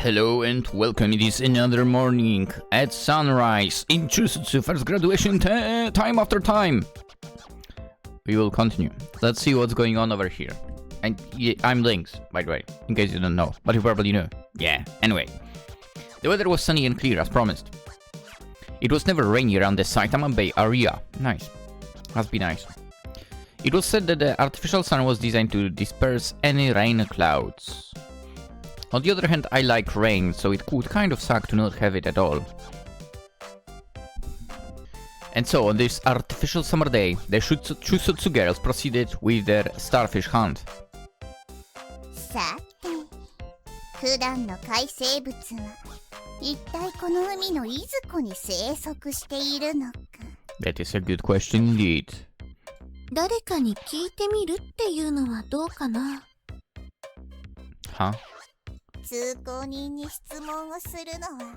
Hello and welcome. It is another morning at sunrise in Chuusotsu first graduation time after time. We will continue. Let's see what's going on over here. And yeah, I'm Lynx, by the way, in case you don't know, but you probably know. Yeah, anyway. The weather was sunny and clear as promised. It was never rainy around the Saitama Bay area. Nice. Must be nice. It was said that the artificial sun was designed to disperse any rain clouds. On the other hand, I like rain, so it could kind of suck to not have it at all. And so, on this artificial summer day, the Chuusotsu girls proceeded with their starfish hunt. さて、普段の海生物は一体この海のいずこに生息しているのか。That is a good question indeed. 誰かに聞いてみるっていうのはどうかな。Huh? 通行人に質問をするのは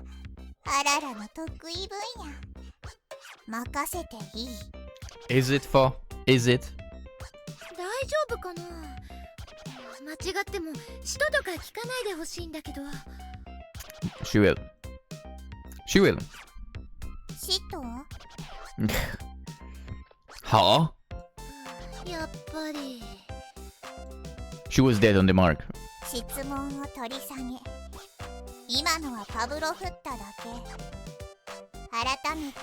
あららの得意分野。任せていい。Is it for? Is it? 大丈夫かな。間違っても使徒とか聞かないでほしいんだけど。She will. She will. 使徒Huh? やっぱり。She was dead on the mark. 質問を取り下げ。今のはパブロ振っただけ。改めて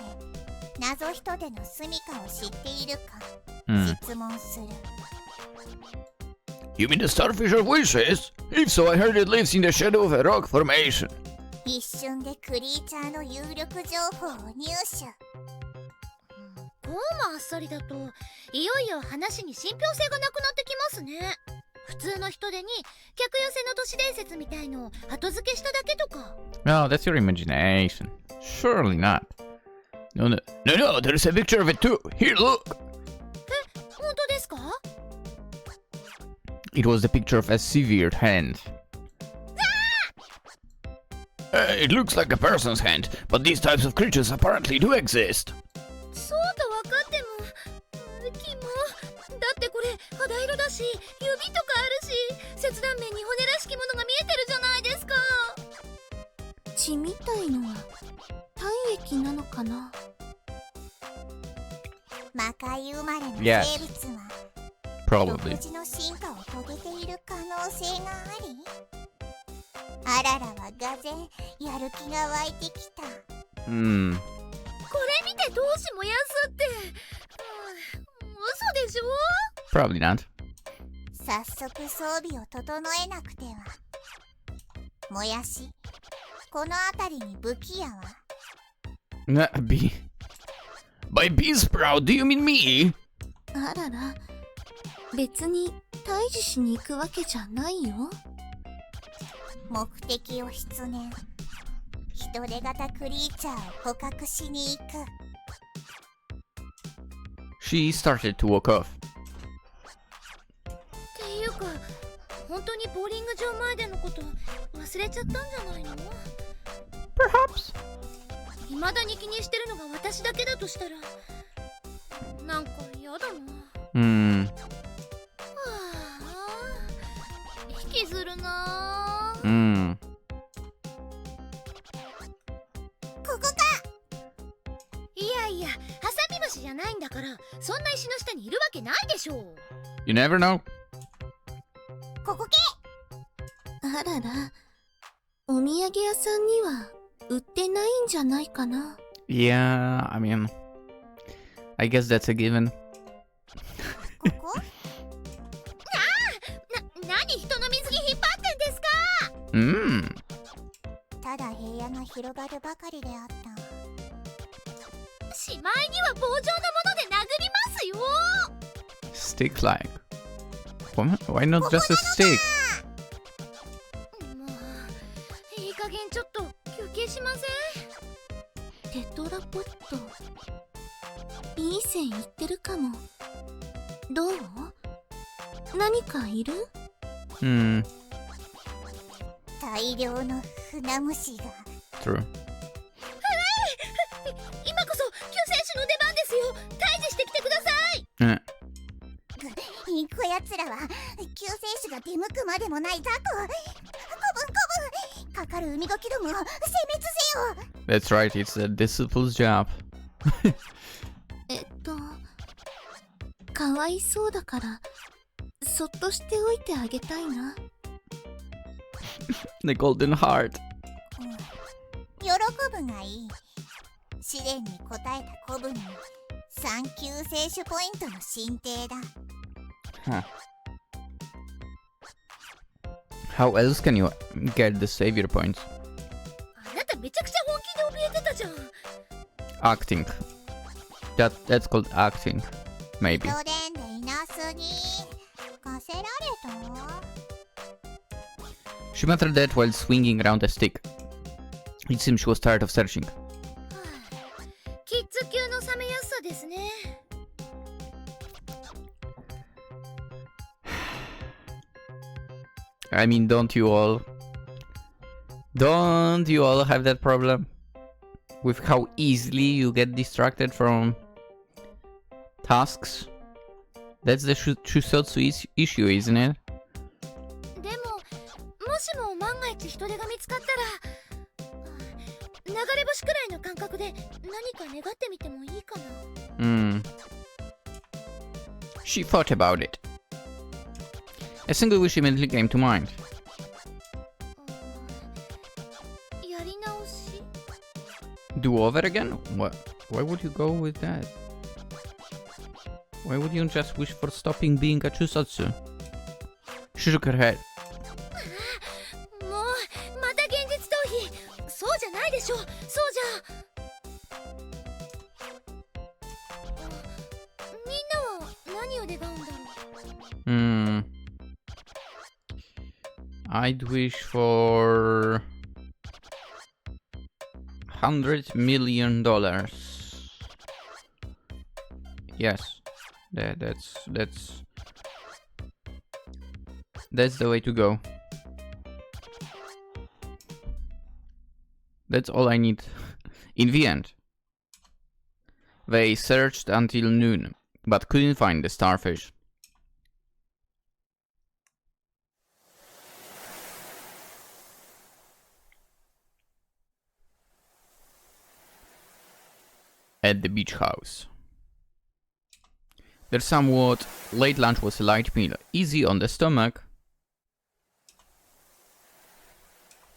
謎人での住みかを知っているか、質問する。You mean the starfish of wishes? If so, I heard it lives in the shadow of a rock formation. 一瞬でクリーチャーの有力情報を入手。こうもあっさりだといよいよ話に信憑性がなくなってきますね。普通の人手に客寄せの都市伝説みたいのを後付けしただけとか。No, that's your imagination. Surely not. No, there's a picture of it too. Here, look. 本当ですか? It was the picture of a severed hand. It looks like a person's hand, but these types of creatures apparently do exist. そうと分かっても、キモ。だってこれ肌色だし、指とかあるし、切断面に骨らしきものが見えてるじゃないですか。血みたいのは体液なのかな。魔界生まれの生物は、独自の進化を遂げている可能性があり、あららはがぜんやる気が湧いてきた。これ見てどうしもやすって、嘘でしょ。 Probably not. 早速装備を整えなくては。もやし、この辺りに武器屋は。By Bee Sprout, do you mean me? あらら、別に退治しに行くわけじゃないよ。目的を失念。人手型クリーチャーを捕獲しに行く。She started to walk off. っていうか、本当にボーリング場前でのこと忘れちゃったんじゃないの？ Perhaps. 未だに気にしてるのが私だけだとしたら、なんか嫌だな。はあ、引きずるな。ここか。いやいや、ハサミムシじゃないんだから、そんな石の下にいるわけないでしょう。You never know. ここけ。あらら、お土産屋さんには売ってないんじゃないかな。Yeah, I mean, I guess that's a given. ここ？何人の水着引っ張ってんですか。ただ平野が広がるばかりであった。しまいには棒状のもので殴りますよ。Stick like. Why not just a stick? もういい加減ちょっと休憩しません？テトラポット、いい線いってるかも。どう？何かいる？大量の船虫が。True. 今こそ救世主の出番ですよ。退治してきてください。こやつらは救世主が出向くまでもない雑魚。古文かかる海ゴキどもを殲滅せよ。 That's right, it's a disciple's job. かわいそうだからそっとしておいてあげたいな。The golden heart. 喜ぶがいい。試練に応えた子分に3級聖種ポイントの進呈だ。Huh. How else can you get the savior points? あなためちゃくちゃ本気で怯えてたじゃん。Acting. That's called acting. Maybe. 人伝でいなすぎ。課せられた。 She muttered that while swinging around a stick. It seemed she was tired of searching. キッズ級の冷めやすさですね。I mean, don't you all have that problem? With how easily you get distracted from tasks? That's the Chuusotsu issue, isn't it? でももしも万が一人手が見つかったら流れ星くらいの感覚で何か願ってみてもいいかな。She thought about it. A single wish immediately came to mind. やり直し Do over again? What? Why would you go with that? Why would you just wish for stopping being a Chuusotsu? She shook her head. もうまた現実逃避。そうじゃないでしょ。そうじゃみんなは何を願うんだろう。I'd wish for $100 million. Yes, that's the way to go. That's all I need. In the end, they searched until noon, but couldn't find the starfish. At the beach house. Their somewhat late lunch was a light meal, easy on the stomach.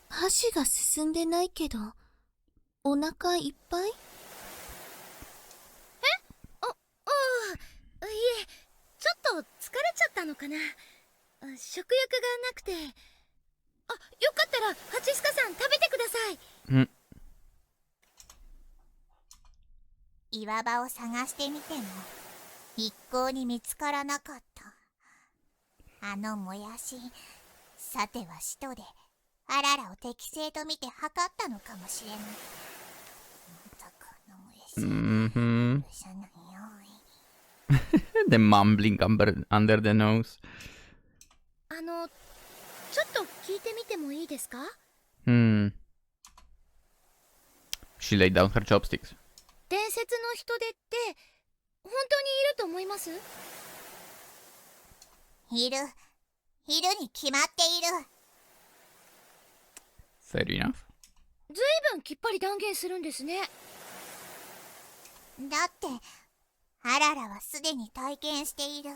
箸が進んでないけどお腹いっぱい？いえ、ちょっと疲れちゃったのかな。食欲がなくて。あ、よかったらハチスカさん食べてください。岩場を探してみても一向に見つからなかった。あのもやし、さては使徒であららを適正と見て測ったのかもしれない。またこのもやし、許さないよ。The mumbling under the nose. ちょっと聞いてみてもいいですか？ She laid down her chopsticks. 伝説の人手って本当にいると思います？いるに決まっている。Fair enough. ずいぶんきっぱり断言するんですね。だってあららはすでに体験している。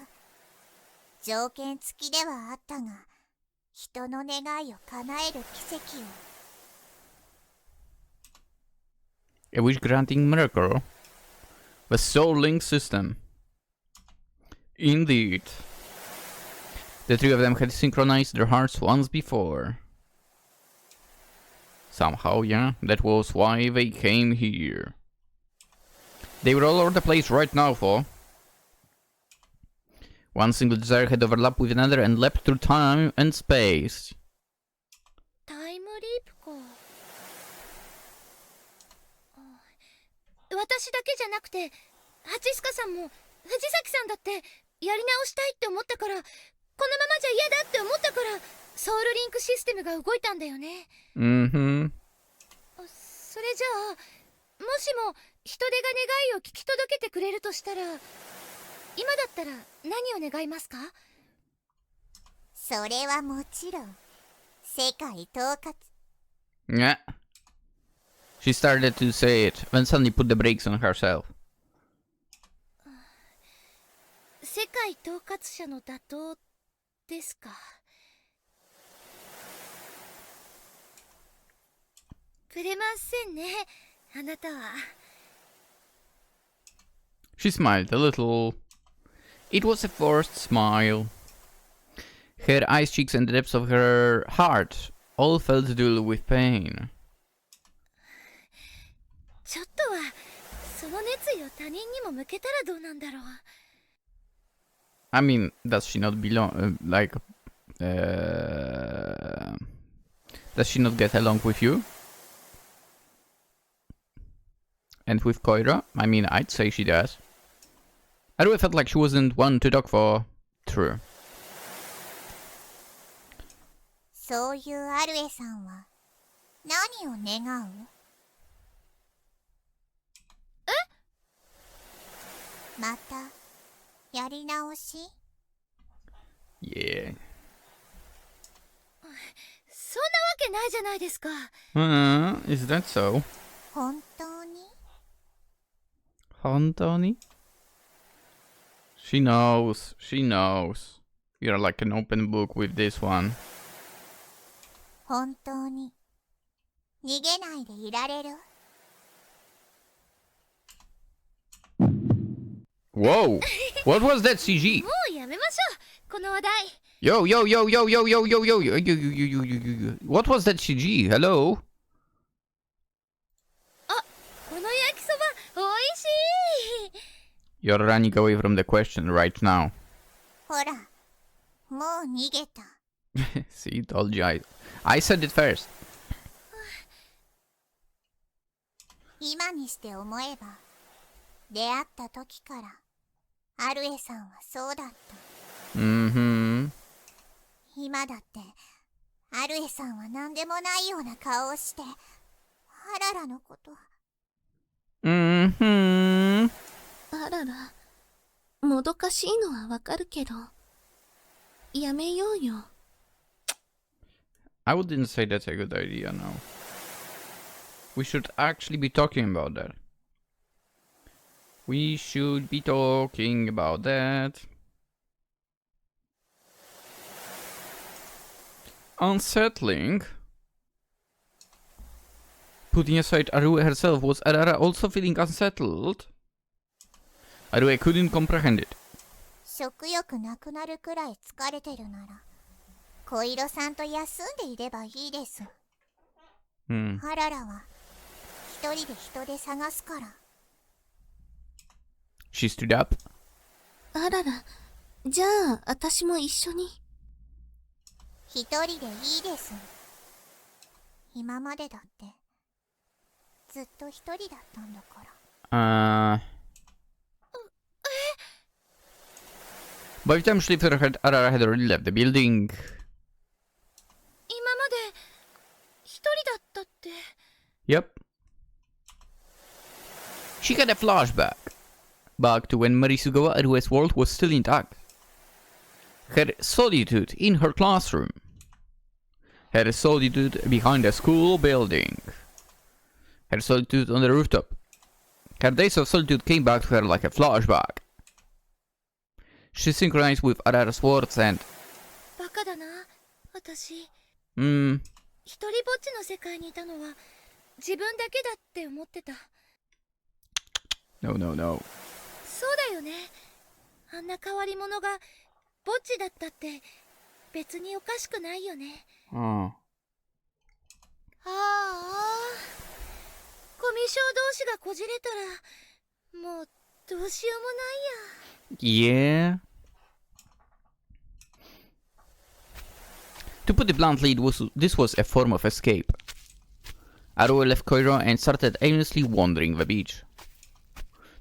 条件付きではあったが、人の願いを叶える奇跡を。A wish-granting miracle. The PolishLynx system. Indeed. The three of them had synchronized their hearts once before. Somehow, yeah, that was why they came here. They were all over the place right now, for one single desire had overlapped with another and leapt through time and space. タイムリープか。私だけじゃなくてハチスカさんも藤崎さんだってやり直したいって思ったから、このままじゃ嫌だって思ったからソウルリンクシステムが動いたんだよね。それじゃあもしも人手が願いを聞き届けてくれるとしたら、今だったら何を願いますか？それはもちろん世界統括。Yeah. She started to say it, then suddenly put the brakes on herself. 世界統括者の打倒ですか。ぶれませんね、あなたは。She smiled a little. It was a forced smile. Her eyes, cheeks, and the depths of her heart all felt dull with pain. ちょっとはその熱意を他人にも向けたらどうなんだろう。I mean, does she not belong, does she not get along with you? And with Koira? I mean, I'd say she does. Arue felt like she wasn't one to talk for. True. そういうアルエさんは何を願う？え？またやり直し？ Yeah. そんなわけないじゃないですか。Is that so? 本当に？本当に? She knows. She knows. You're like an open book with this one. 本当に逃げないでいられる？ Whoa! What was that CG? もうやめましょう、この話題。 Yo, yo, yo, yo, yo, yo, yo, yo, yo, yo, yo, yo, yo, yo. What was that CG? Hello? あ、この焼きそばおいしい。 You're running away from the question right now. ほら、もう逃げた。See, told you I said it first. 今にして思えば、出会った時からアルエさんはそうだった。Mm-hmm. 今だってアルエさんは何でもないような顔をしてあららのこと。Mm-hmm. あらら、もどかしいのはわかるけど、やめようよ。I wouldn't say that's a good idea now. We should actually be talking about that. We should be talking about that. Unsettling. Putting aside Arue herself, was Arara also feeling unsettled? Arue couldn't comprehend it. 食欲なくなるくらい疲れてるなら小色さんと休んでいればいいです。ハララは一人で人で探すから。She stood up. あらら、じゃあ私も一緒に。一人でいいです。今までだってずっと一人だったんだから。By the time she left her head, Arara had already left the building. 今まで一人だったって。Yep. She had a flashback. Back to when Marisugawa Arue's world was still intact. Her solitude in her classroom. Her solitude behind a school building. Her solitude on the rooftop. Her days of solitude came back to her like a flashback. She synchronized with Arara's words and... バカだな、私。一人ぼっちの世界にいたのは自分だけだって思ってた。No, no, no. そうだよね。あんな変わり者がぼっちだったって別におかしくないよね。ああ、コミュ障同士がこじれたらもうどうしようもないや。Yeah. To put it bluntly, this was a form of escape. Arue left Koiro and started aimlessly wandering the beach.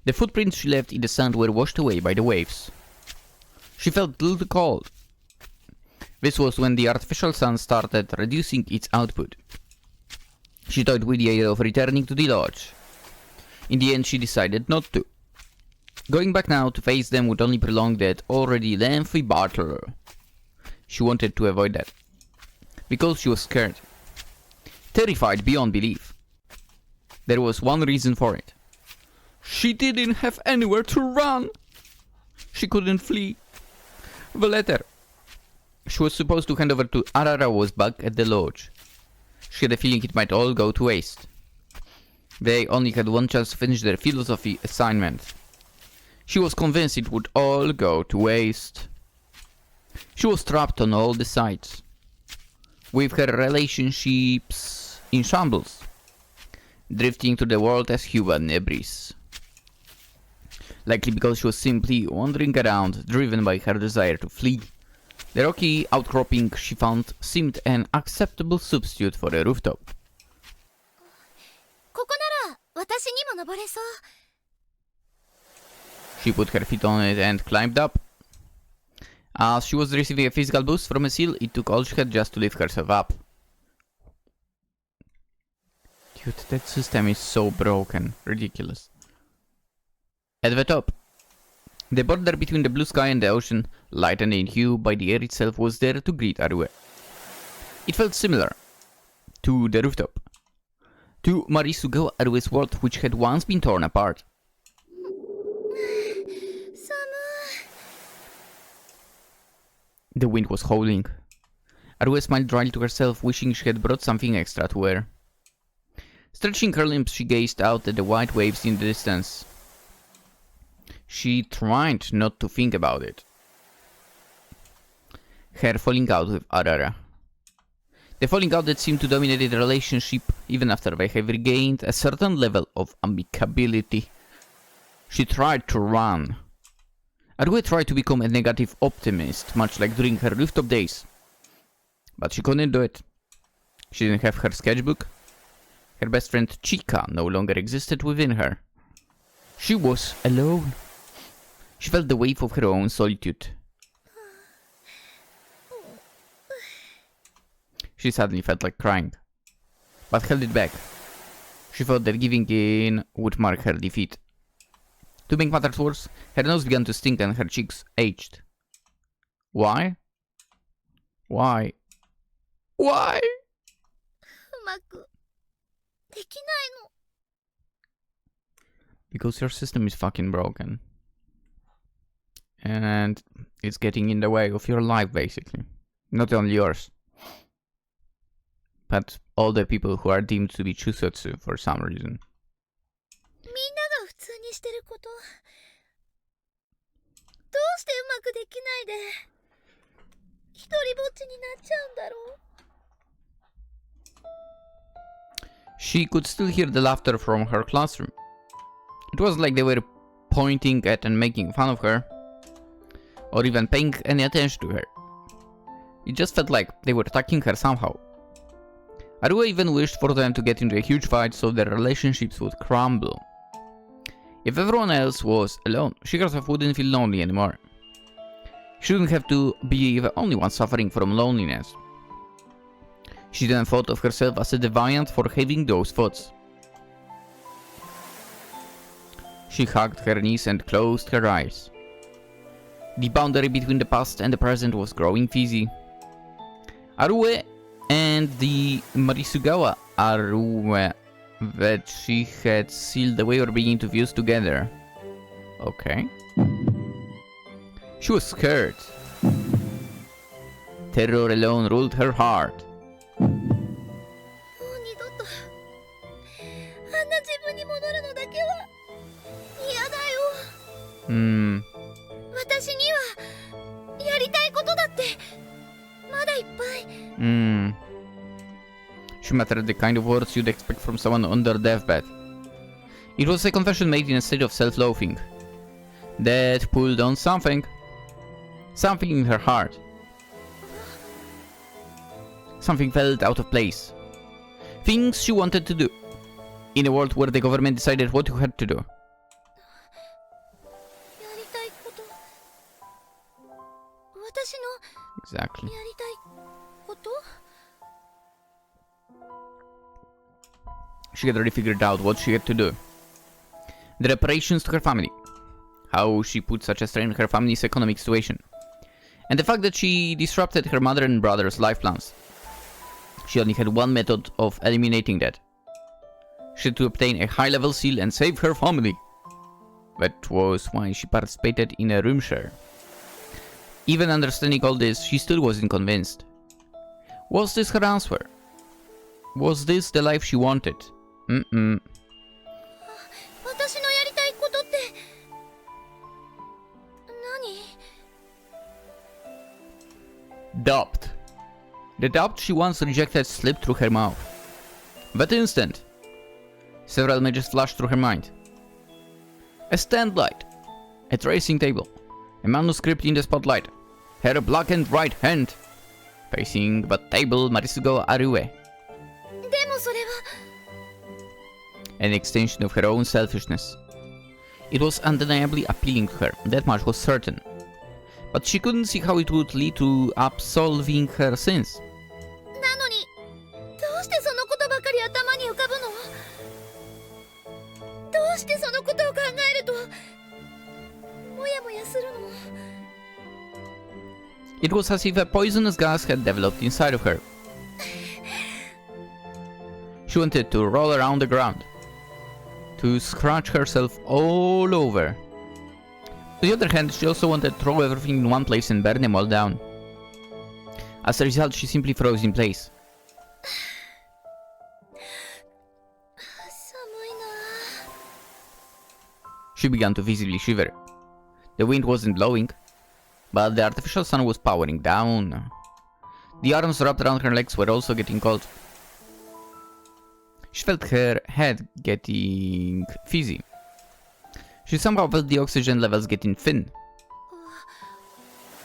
The footprints she left in the sand were washed away by the waves. She felt a little cold. This was when the artificial sun started reducing its output. She toyed with the idea of returning to the lodge. In the end, she decided not to. Going back now to face them would only prolong that already lengthy battle. She wanted to avoid that. Because she was scared. terrified beyond belief. There was one reason for it. She didn't have anywhere to run. She couldn't flee. The letter she was supposed to hand over to Arara was back at the lodge. She had a feeling it might all go to waste. They only had one chance to finish their philosophy assignment. She was convinced it would all go to waste. She was trapped on all the sides, with her relationships in shambles, drifting through the world as human debris. Likely because she was simply wandering around, driven by her desire to flee. The rocky outcropping she found seemed an acceptable substitute for a rooftop. ここなら私にも登れそう。 She put her feet on it and climbed up. As she was receiving a physical boost from a seal, it took all she had just to lift herself up. Dude, that system is so broken. Ridiculous. At the top, the border between the blue sky and the ocean, lightened in hue by the air itself, was there to greet Arue. It felt similar to the rooftop, to Marisugawa Arue's world, which had once been torn apart. The wind was howling. Arue smiled dryly to herself, wishing she had brought something extra to wear. Stretching her limbs, she gazed out at the white waves in the distance. She tried not to think about it. Her falling out with Arara. The falling out that seemed to dominate the relationship even after they have regained a certain level of amicability. She tried to run. Arue tried to become a negative optimist, much like during her rooftop days. But she couldn't do it. She didn't have her sketchbook. Her best friend Chika no longer existed within her. She was alone. She felt the wave of her own solitude. She suddenly felt like crying, but held it back. She thought that giving in would mark her defeat. To make matters worse, her nose began to stink and her cheeks ached. Why? Why? Why? うまくできないの。 Because your system is fucking broken. And it's getting in the way of your life, basically. Not only yours, but all the people who are deemed to be Chuusotsu for some reason. みんなが普通にしてること、どうしてうまくできないで一人ぼっちになっちゃうんだろう。 She could still hear the laughter from her classroom. It was like they were pointing at and making fun of her, or even paying any attention to her. It just felt like they were attacking her somehow. Arue even wished for them to get into a huge fight so their relationships would crumble. If everyone else was alone, she herself wouldn't feel lonely anymore. She wouldn't have to be the only one suffering from loneliness. She then thought of herself as a deviant for having those thoughts. She hugged her knees and closed her eyes. The boundary between the past and the present was growing fuzzy. Arue and the Marisugawa Arue that she had sealed away were beginning to fuse together. Okay. She was scared. Terror alone ruled her heart. もう二度とあんな自分に戻るのだけは嫌だよ。私にはやりたいことだってまだいっぱい。She muttered the kind of words you'd expect from someone on their deathbed. It was a confession made in a state of self-loathing that pulled on something in her heart. Something felt out of place. Things she wanted to do in a world where the government decided what you had to do. やりたいこと、私の Exactly. やりたいこと。 She had already figured out what she had to do. The reparations to her family. How she put such a strain on her family's economic situation. And the fact that she disrupted her mother and brother's life plans. She only had one method of eliminating that. She had to obtain a high-level seal and save her family. That was why she participated in a room share. Even understanding all this, she still wasn't convinced. Was this her answer? Was this the life she wanted? 私のやりたいことって何？ Doubt. The doubt she once rejected slipped through her mouth. That instant, several images flashed through her mind. A stand light, a tracing table, a manuscript in the spotlight, her blackened right hand, facing the table Marisugo Arue. でもそれは An extension of her own selfishness. It was undeniably appealing to her, that much was certain. But she couldn't see how it would lead to absolving her sins. なのにどうしてそのことばかり頭に浮かぶの？どうしてそのことを考えるともやもやするの？ It was as if a poisonous gas had developed inside of her. She wanted to roll around the ground, to scratch herself all over. On the other hand, she also wanted to throw everything in one place and burn them all down. As a result, she simply froze in place. 寒いな。 She began to visibly shiver. The wind wasn't blowing, but the artificial sun was powering down. The arms wrapped around her legs were also getting cold. She felt her head getting fizzy. She somehow felt the oxygen levels getting thin.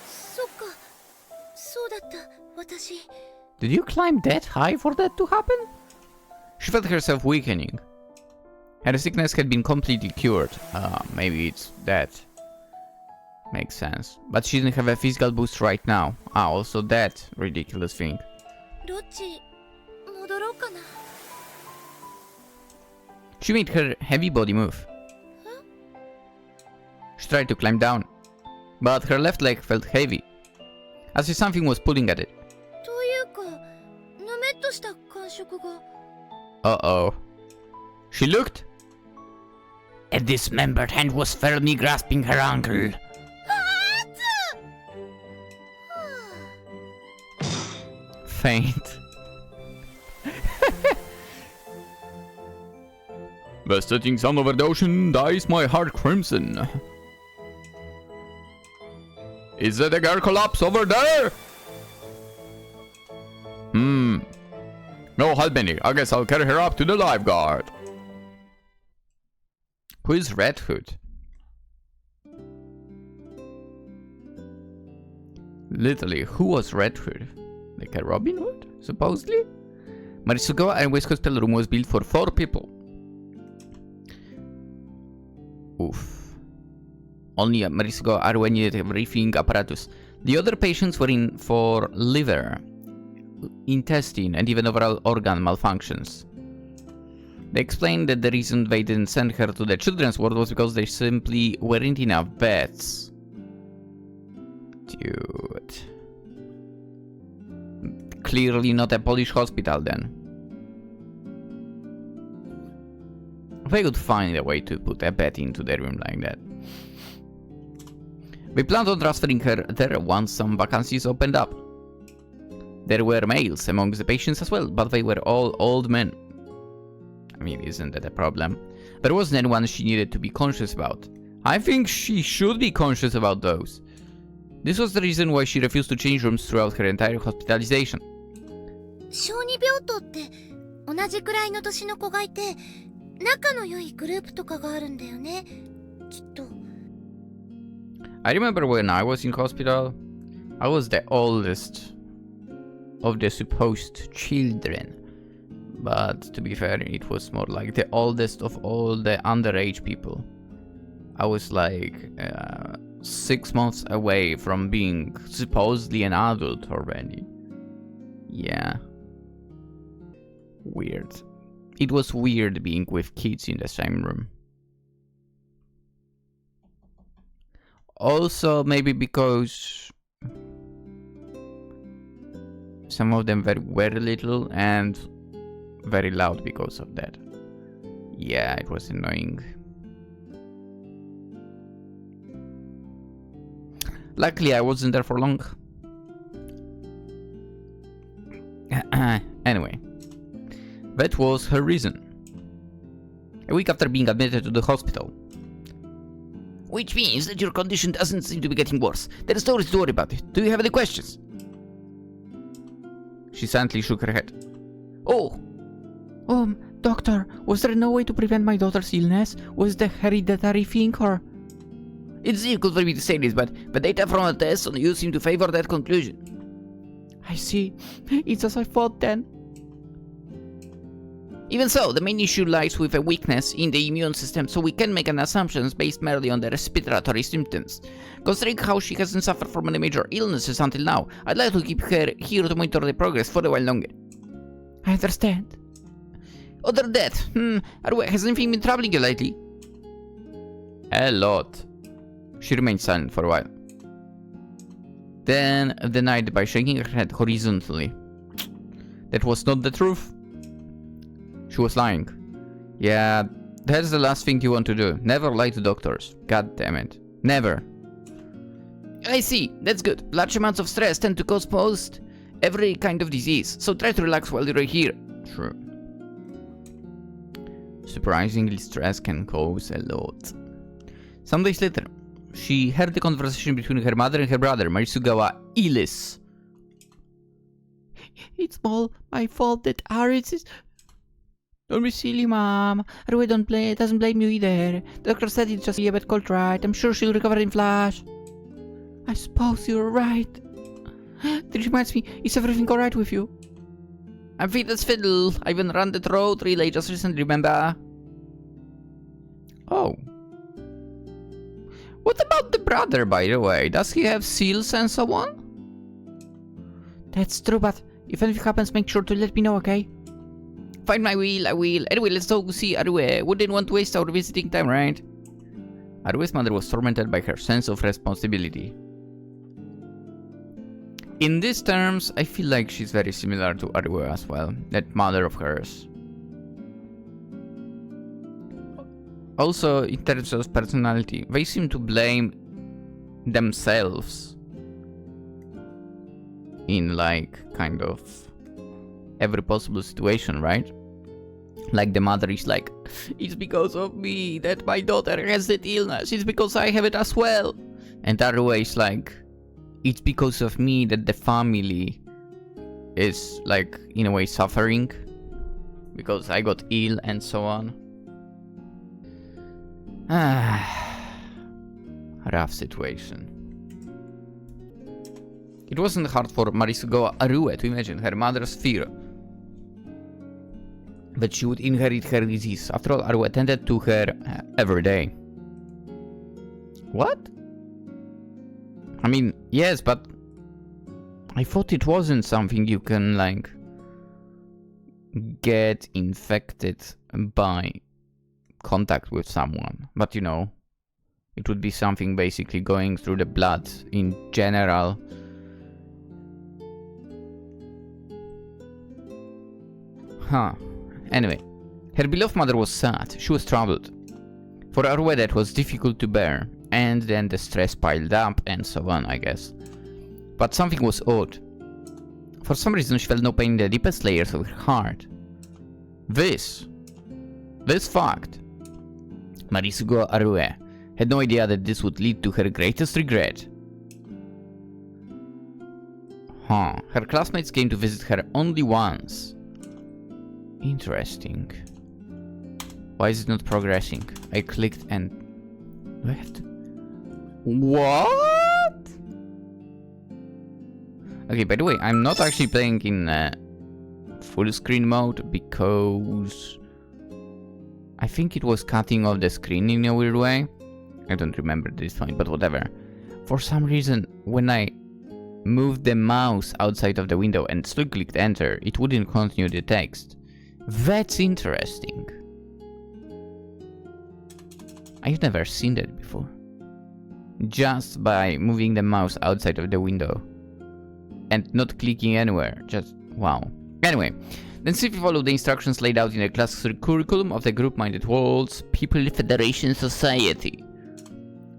そっか、そうだった、私。 Did you climb that high for that to happen? She felt herself weakening. Her sickness had been completely cured. Maybe it's that. Makes sense. But she didn't have a physical boost right now. Also that ridiculous thing. ロッチ、戻ろうかな。 She made her heavy body move. She tried to climb down, but her left leg felt heavy, as if something was pulling at it. というか、ぬめっとした感触が。 Uh-oh. She looked. A dismembered hand was firmly grasping her ankle. Faint. The setting sun over the ocean dyes my heart crimson. Is that a girl collapse over there? No help me. I guess I'll carry her up to the lifeguard. Who is Red Hood? Literally, who was Red Hood? Like a Robin Hood, supposedly? Marisugo Arue's hospital room was built for 4 people. Oof. Only Marisugo Arue needed a breathing apparatus. The other patients were in for liver, intestine, and even overall organ malfunctions. They explained that the reason they didn't send her to the children's ward was because there simply weren't enough beds. Dude. Clearly not a Polish hospital then. They could find a way to put a bed into the room like that. They planned on transferring her there once some vacancies opened up. There were males among the patients as well, but they were all old men. I mean, isn't that a problem? There wasn't anyone she needed to be conscious about. I think she should be conscious about those. This was the reason why she refused to change rooms throughout her entire hospitalization. 小児病棟って同じくらいの年の子がいて仲の良いグループとかがあるんだよね、きっと。I remember when I was in hospital, I was the oldest of the supposed children. But to be fair, it was more like the oldest of all the underage people. I was like 6 months away from being supposedly an adult already. Yeah. Weird. It was weird being with kids in the same room. Also, maybe because Some of them very, very little and very loud because of that. Yeah, it was annoying. Luckily, I wasn't there for long. Anyway, that was her reason. A week after being admitted to the hospital. Which means that your condition doesn't seem to be getting worse. There is no reason to worry about it. Do you have any questions? She silently shook her head. Oh! Doctor, was there no way to prevent my daughter's illness? Was it a hereditary thing, or...? It's difficult for me to say this, but the data from the tests on you seem to favor that conclusion. I see. It's as I thought then. Even so, the main issue lies with a weakness in the immune system, so we can make an assumption based merely on the respiratory symptoms. Considering how she hasn't suffered from any major illnesses until now, I'd like to keep her here to monitor the progress for a while longer. I understand. Other than that, Arue, has anything been troubling you lately? A lot. She remained silent for a while. Then denied by shaking her head horizontally. That was not the truth. She was lying. Yeah, that's the last thing you want to do. Never lie to doctors. God damn it. Never. I see. That's good. Large amounts of stress tend to cause most every kind of disease, so try to relax while you're here. True. Surprisingly, stress can cause a lot. Some days later, she heard the conversation between her mother and her brother, Marisugawa Illis. It's all my fault that Aris is... Don't be silly, Mom. Arue doesn't blame you either. The doctor said it's just a bad cold, right? I'm sure she'll recover in flash. I suppose you're right. That reminds me, is everything alright with you? I'm fit as fiddle. I even ran the road relay just recently, remember? Oh. What about the brother, by the way? Does he have seals and so on? That's true, but if anything happens, make sure to let me know, okay? Find my wheel, I will. Anyway, let's go see Arue. Wouldn't want to waste our visiting time, right? Arue's mother was tormented by her sense of responsibility. In these terms, I feel like she's very similar to Arue as well, that mother of hers. Also, in terms of personality, they seem to blame themselves in like, kind of, every possible situation, right? Like the mother is like, it's because of me that my daughter has that illness, it's because I have it as well. And Arue is like, it's because of me that the family is like, in a way, suffering. Because I got ill and so on. Rough situation. It wasn't hard for Marisugawa Arue to imagine her mother's fear that she would inherit her disease. After all, Arue attended to her every day. What? I mean, yes, but I thought it wasn't something you can, like, get infected by contact with someone. But, you know, it would be something basically going through the blood in general. Huh. Anyway, her beloved mother was sad. She was troubled. For Arue, that was difficult to bear. And then the stress piled up and so on, I guess. But something was odd. For some reason, she felt no pain in the deepest layers of her heart. This fact, Marisugawa Arue had no idea that this would lead to her greatest regret. Her classmates came to visit her only once. Interesting. Why is it not progressing? I clicked and... Do I have to... What? Okay, by the way, I'm not actually playing in full screen mode because I think it was cutting off the screen in a weird way. I don't remember this point, but whatever. For some reason, when I moved the mouse outside of the window and still clicked enter, it wouldn't continue the text. That's interesting. I've never seen that before. Just by moving the mouse outside of the window. and not clicking anywhere. Just wow. Anyway, then simply follow the instructions laid out in the class curriculum of the group-minded World's People Federation Society.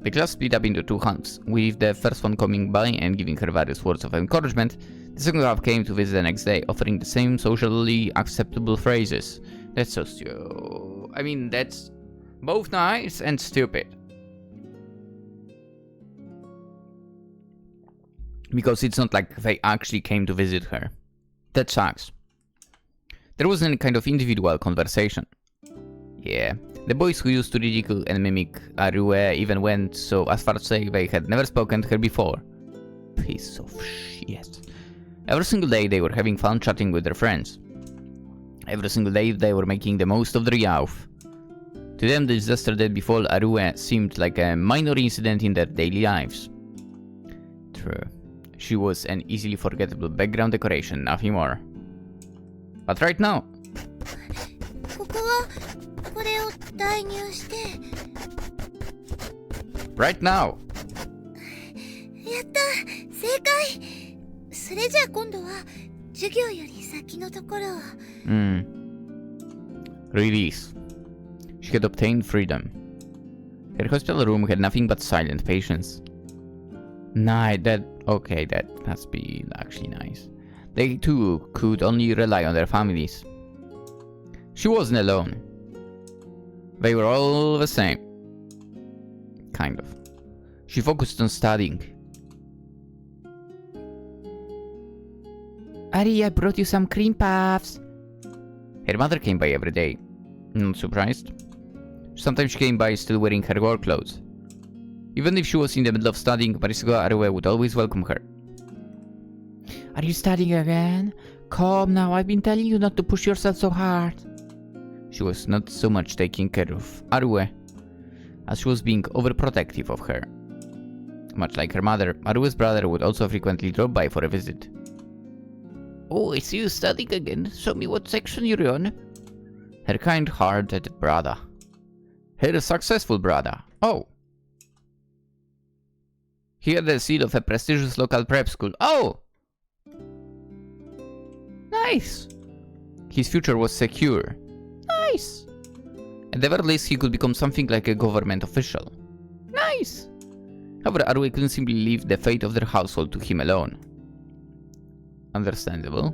The class split up into 2 halves, with the first one coming by and giving her various words of encouragement. The second half came to visit the next day, offering the same socially acceptable phrases. That's so stupid. I mean, that's both nice and stupid. Because it's not like they actually came to visit her. That sucks. There wasn't any kind of individual conversation. Yeah, the boys who used to ridicule and mimic Arue even went so as far to say they had never spoken to her before. Piece of shit. Every single day they were having fun chatting with their friends. Every single day they were making the most of their youth. To them, the disaster that befell Arue seemed like a minor incident in their daily lives. True. She was an easily forgettable background decoration, nothing more. But right now... ここはこれを代入して Right now! やった正解それじゃあ今度は授業より先のところを Release. She had obtained freedom. Her hospital room had nothing but silent patience. Okay, that must be actually nice. They too could only rely on their families. She wasn't alone. They were all the same. Kind of. She focused on studying. Ari, I brought you some cream puffs. Her mother came by every day. Not surprised. Sometimes she came by still wearing her work clothes. Even if she was in the middle of studying, Marisugo Arue would always welcome her. Are you studying again? Come now, I've been telling you not to push yourself so hard. She was not so much taking care of Arue as she was being overprotective of her. Much like her mother, Arue's brother would also frequently drop by for a visit. Oh, I see you studying again. Show me what section you're on. Her kind-hearted brother. Her successful brother. Oh. He had the seat of a prestigious local prep school. Oh! Nice! His future was secure. Nice! At the very least, he could become something like a government official. Nice! However, Arue couldn't simply leave the fate of their household to him alone. Understandable.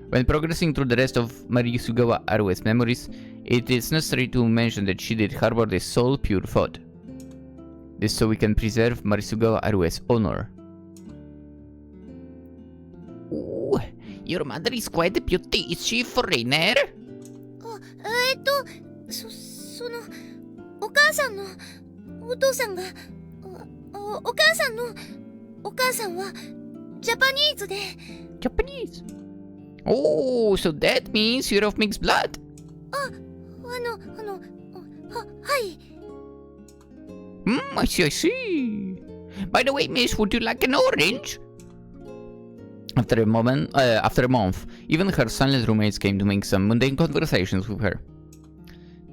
When progressing through the rest of Marisugawa Arue's memories, it is necessary to mention that she did harbor the sole pure thought. This so we can preserve Marisugawa Arue's honor. Ooh, your mother is quite a beauty. Is she a foreigner? そのお母さんのお父さんがお母さんのお母さんはジャパニーズで Japanese. Oh, so that means you're of mixed blood. はい I see, I see. By the way, miss, would you like an orange? After a month, even her silent roommates came to make some mundane conversations with her.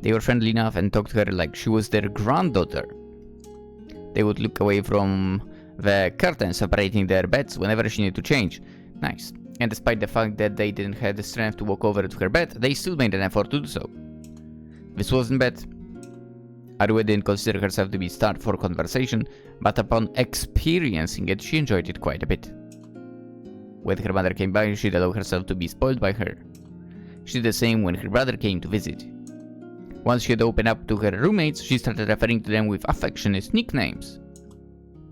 They were friendly enough and talked to her like she was their granddaughter. They would look away from the curtain separating their beds whenever she needed to change. Nice. And despite the fact that they didn't have the strength to walk over to her bed, they still made an effort to do so. This wasn't bad. Arue didn't consider herself to be starved for conversation, but upon experiencing it, she enjoyed it quite a bit. When her mother came by, she'd allow herself to be spoiled by her. She did the same when her brother came to visit. Once she had opened up to her roommates, she started referring to them with affectionate nicknames.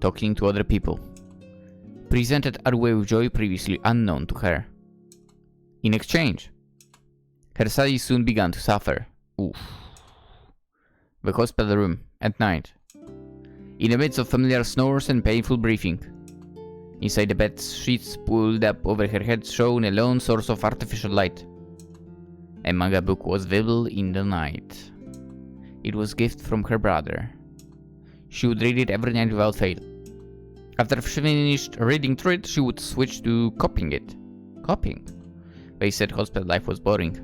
Talking to other people. Presented Arue with joy previously unknown to her. In exchange, her studies soon began to suffer. Oof. The hospital room, at night. In the midst of familiar snores and painful breathing. Inside the bed, sheets pulled up over her head shone a lone source of artificial light. A manga book was visible in the night. It was a gift from her brother. She would read it every night without fail. After she finished reading through it, she would switch to copying it. Copying? They said hospital life was boring.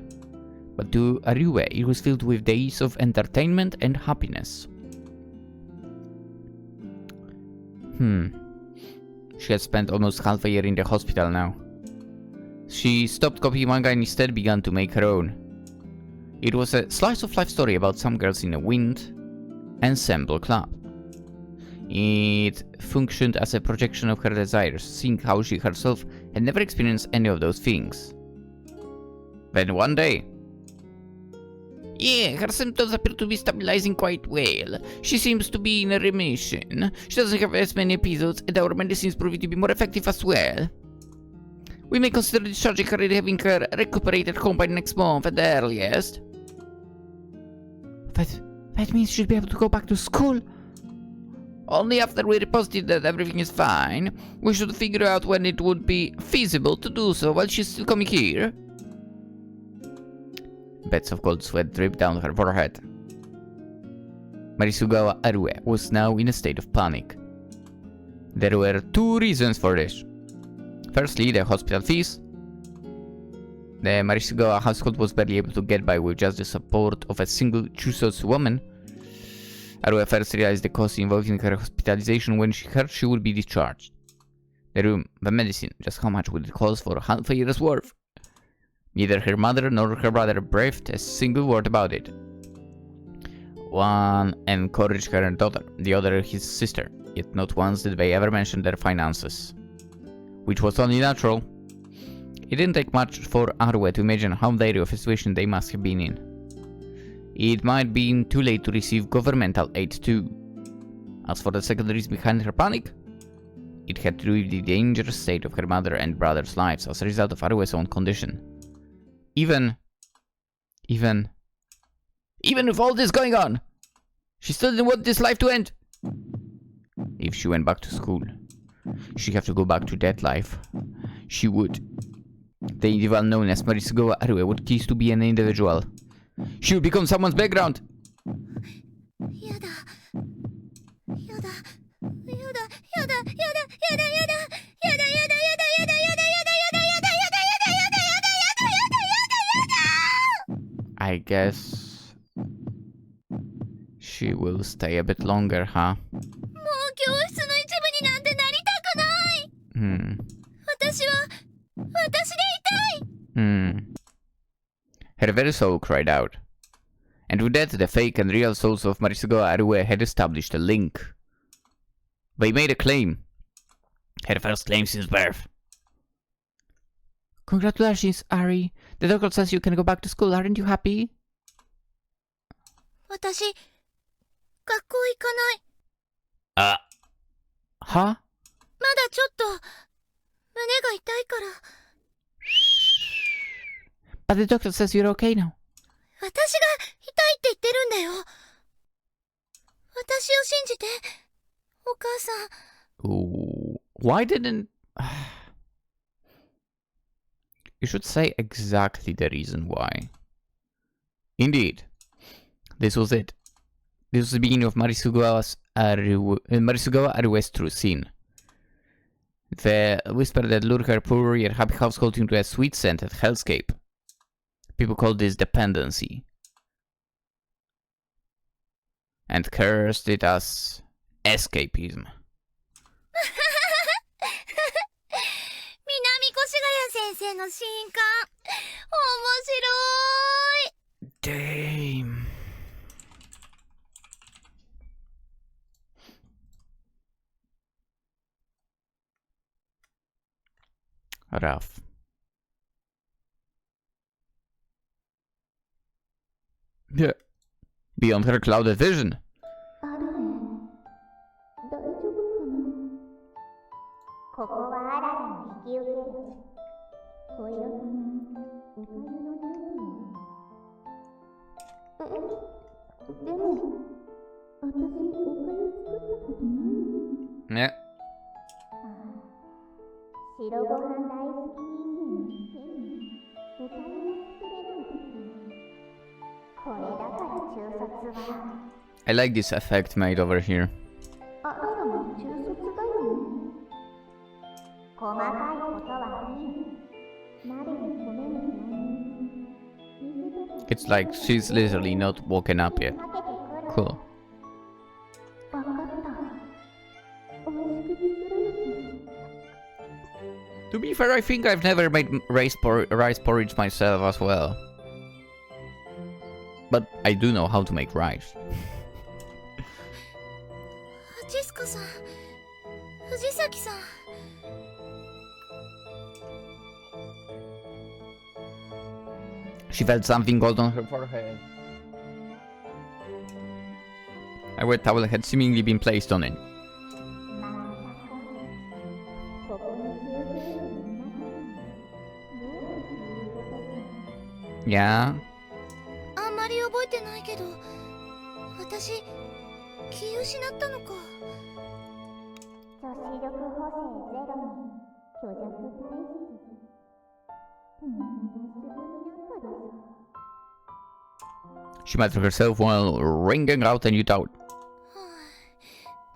But to Arue, it was filled with days of entertainment and happiness. She has spent almost half a year in the hospital now. She stopped copying manga and instead began to make her own. It was a slice-of-life story about some girls in a wind ensemble club. It functioned as a projection of her desires, seeing how she herself had never experienced any of those things. Then one day... Yeah, her symptoms appear to be stabilizing quite well. She seems to be in a remission. She doesn't have as many episodes, and our medicine is proving to be more effective as well. We may consider discharging her and having her recuperated home by next month at the earliest. That means she'll be able to go back to school? Only after we're positive that everything is fine. We should figure out when it would be feasible to do so while she's still coming here. Bits of cold sweat dripped down her forehead. Marisugawa Arue was now in a state of panic. There were two reasons for this. Firstly, the hospital fees. The Marisugawa household was barely able to get by with just the support of a single Chuusotsu woman. Arue first realized the cost involved in her hospitalization when she heard she would be discharged. The room, the medicine, just how much would it cost for half a year's worth? Neither her mother nor her brother breathed a single word about it. One encouraged her daughter, the other his sister, yet not once did they ever mention their finances. Which was only natural. It didn't take much for Arue to imagine how dire of a situation they must have been in. It might be too late to receive governmental aid too. As for the second reason behind her panic, it had to do with the dangerous state of her mother and brother's lives as a result of Arue's own condition. Even with all this going on, she still didn't want this life to end. If she went back to school, she'd have to go back to that life. She would. The individual known as Marisugawa Arue would cease to be an individual. She would become someone's background. I guess she will stay a bit longer, huh? Her very soul cried out. And with that, the fake and real souls of Marisugawa Arue had established a link. They made a claim. Her first claim since birth. Congratulations, Ari. The doctor says you can go back to school. Aren't you happy? Huh? But the doctor says you're okay now. Ooh, why didn't... You should say exactly the reason why. Indeed. This was it. This was the beginning of Marisugawa Arue's true sin. The whisper that lured her poor yet happy household into a sweet-scented hellscape. People call this dependency. And cursed it as escapism. Damn. Rough. Yeah. Beyond her clouded vision. Yeah. I like this effect made over here. It's like she's literally not woken up yet. Cool. To be fair, I think I've never made rice porridge myself as well. But I do know how to make rice. ジスカさん、藤崎さん。She felt something cold on her forehead. A wet towel had seemingly been placed on it. Yeah? あんまり覚えてないけど、私、気失ったのか。女子力補正ゼロに虚弱性質。She muttered herself while wringing out a new towel.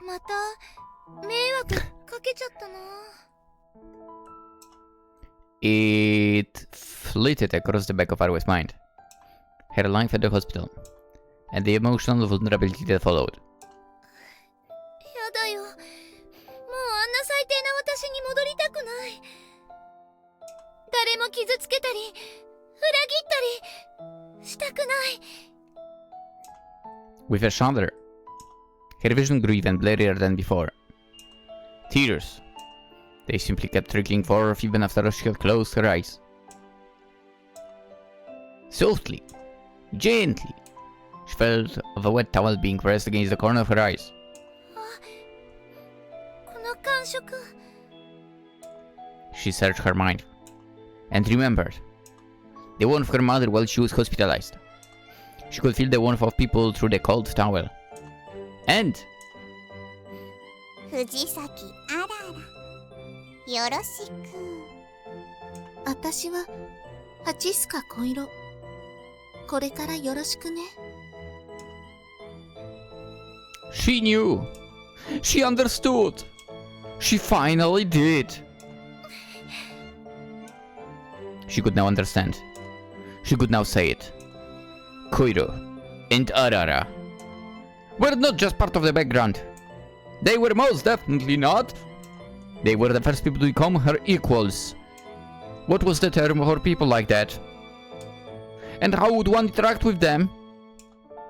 また迷惑かけちゃったな。It flitted across the back of Arue's mind. Her life at the hospital, and the emotional vulnerability that followed. やだよ。もうあんな最低な私に戻りたくない。誰も傷つけたり、裏切ったりしたくない。With a shudder, her vision grew even blurrier than before. Tears. They simply kept trickling forth even after she had closed her eyes. Softly, gently, she felt of a wet towel being pressed against the corner of her eyes. この感触。She searched her mind, and remembered the warmth of her mother while she was hospitalized. She could feel the warmth of people through the cold towel. And 藤崎あらら、よろしく。私はハチスカ小色。これからよろしくね。she knew. She understood. She finally did. She could now understand. She could now say it. Koiro and Arara were not just part of the background. They were most definitely not. They were the first people to become her equals. What was the term for people like that? And how would one interact with them?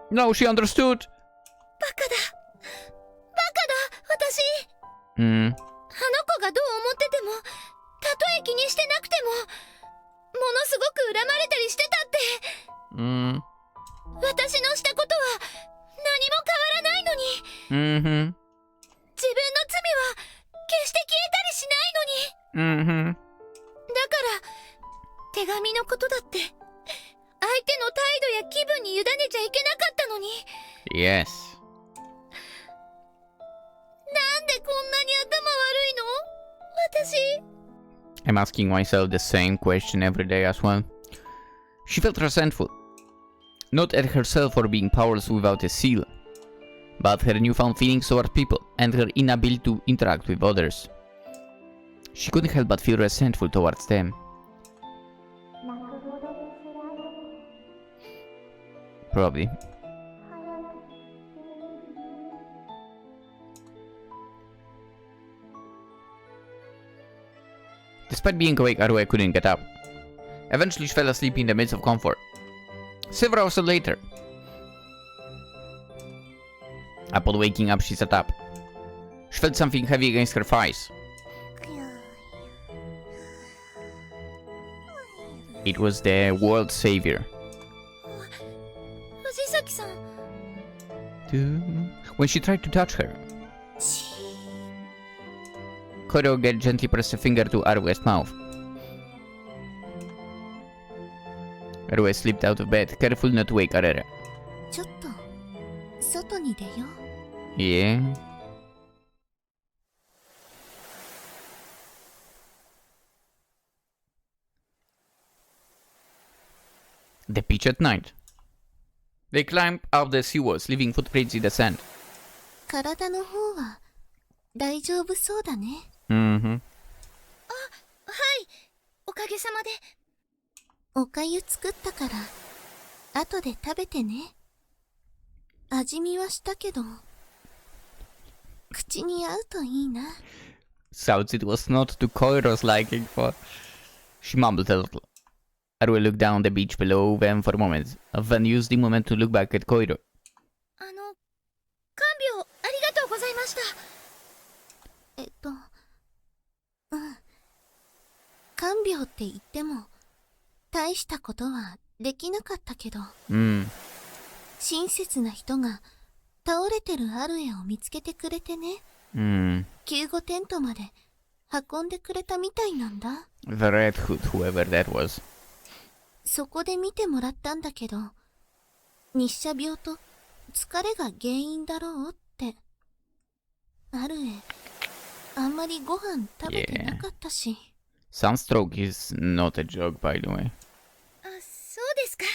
Now she understood. バカだ。バカだ、私。あ Hmm. の子がどう思ってても、たとえ気にしてなくても、ものすごく恨まれたりしてたって。Hmm. 私のしたことは何も変わらないのに。Mm-hmm. 自分の罪は決して消えたりしないのに。Mm-hmm. だから手紙のことだって相手の態度や気分に委ねちゃいけなかったのに。 Yes. なんでこんなに頭悪いの？私。 I'm asking myself the same question every day as well. She felt resentful. Not at herself for being powerless without a seal, but her newfound feelings toward people and her inability to interact with others. She couldn't help but feel resentful towards them. Probably. Despite being awake, Arue couldn't get up. Eventually, she fell asleep in the midst of comfort. Several hours later, upon waking up, she sat up. She felt something heavy against her thighs. It was the world savior. 藤崎さん。 When she tried to touch her, Koiro gently pressed a finger to Arue's mouth. Arue slipped out of bed, careful not to wake Arara. ちょっと外に出よう。 Yeah. The beach at night. They climbed up the seawalls, leaving footprints in the sand. 体の方は大丈夫そうだね。Mm-hmm. はい、おかげさまで。おかゆ作ったから後で食べてね。味見はしたけど口に合うといいな。Sounds it was not to Koiro's liking for... She mumbled a little. Arue looked down the beach below them for a moment, then used the moment to look back at Koiro. 看病ありがとうございました。看病って言っても大したことはできなかったけど、親切な人が倒れてるアルエを見つけてくれてね、救護テントまで運んでくれたみたいなんだ。 The Red Hood, whoever that was. そこで見てもらったんだけど、日射病と疲れが原因だろうって。アルエ、あんまりご飯食べてなかったし。Sunstroke is not a joke, by the way. あ、そうですか。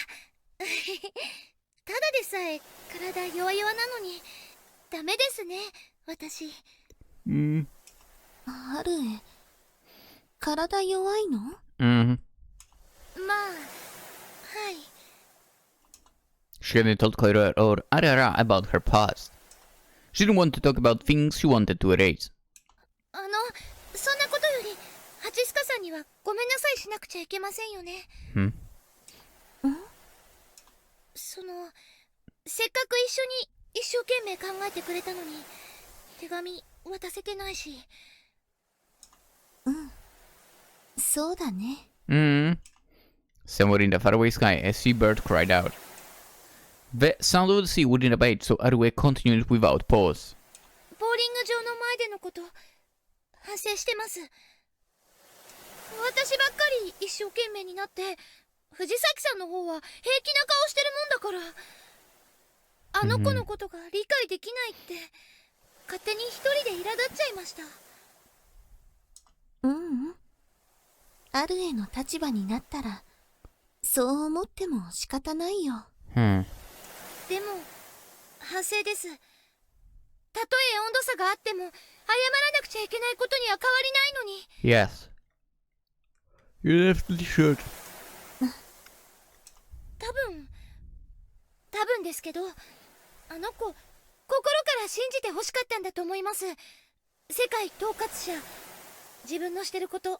ただでさえ体弱々なのにダメですね、私。アルエ、体弱いの？まあ、はい。 She hadn't told Koiro or Arara about her past. She didn't want to talk about things she wanted to erase. そんなことより、ハチスカさんにはごめんなさいしなくちゃいけませんよね。せっかく一緒に一生懸命考えてくれたのに、手紙渡せてないし。そうだね。Somewhere in the faraway sky, a seabird cried out. The sound of the sea wouldn't abate, so Arue continued without pause. ボーリング場の前でのこと、反省してます。私ばっかり一生懸命になって、藤崎さんの方は平気な顔してるもんだから、あの子のことが理解できないって、勝手に一人で苛立っちゃいました。アルエの立場になったら、そう思っても仕方ないよ。でも、反省です。たとえ温度差があっても、謝らなくちゃいけないことには変わりないのに。Yes. You definitely should. 多分ですけど、あの子、心から信じて欲しかったんだと思います。世界統括者、自分のしてること、バ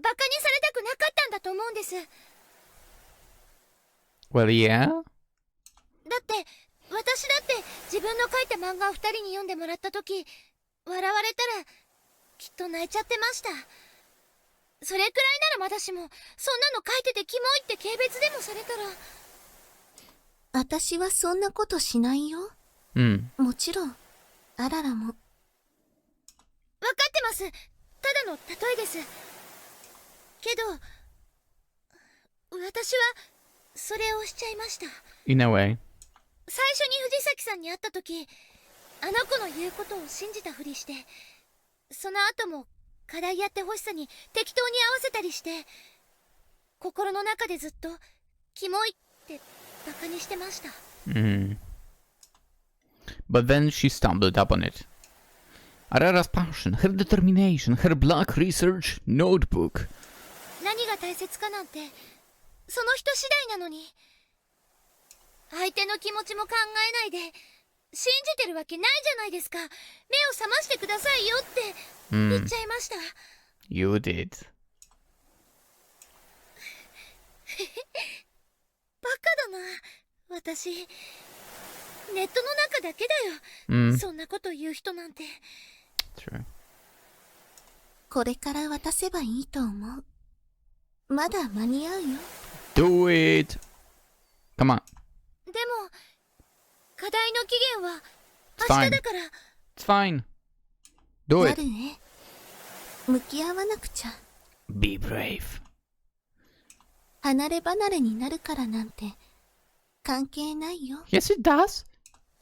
カにされたくなかったんだと思うんです。Well, yeah. だって私だって自分の描いた漫画を2人に読んでもらった時、笑われたらきっと泣いちゃってました。それくらいなら私も、そんなの描いててキモいって軽蔑でもされたら。私はそんなことしないよ。もちろんアララも。分かってます。ただの例えです。けど私はそれをしちゃいました。 In a way. 最初に藤崎さんに会った時、あの子の言うことを信じたふりして、その後も課題やってほしさに適当に合わせたりして、心の中でずっとキモいってバカにしてました。But then she stumbled upon it. Arara's passion, her determination, her black research notebook. 何が大切かなんてその人次第なのに、相手の気持ちも考えないで信じてるわけないじゃないですか。目を覚ましてくださいよって言っちゃいました。You did. バカだな私。ネットの中だけだよ、そんなこと言う人なんて。 True. これから渡せばいいと思う。まだ間に合うよ。 Do it! Come on. でも課題の期限は明日だから。 It's fine. Do な it. るね。向き合わなくちゃ。 Be brave. 離れ離れになるからなんて関係ないよ。 Yes, it does.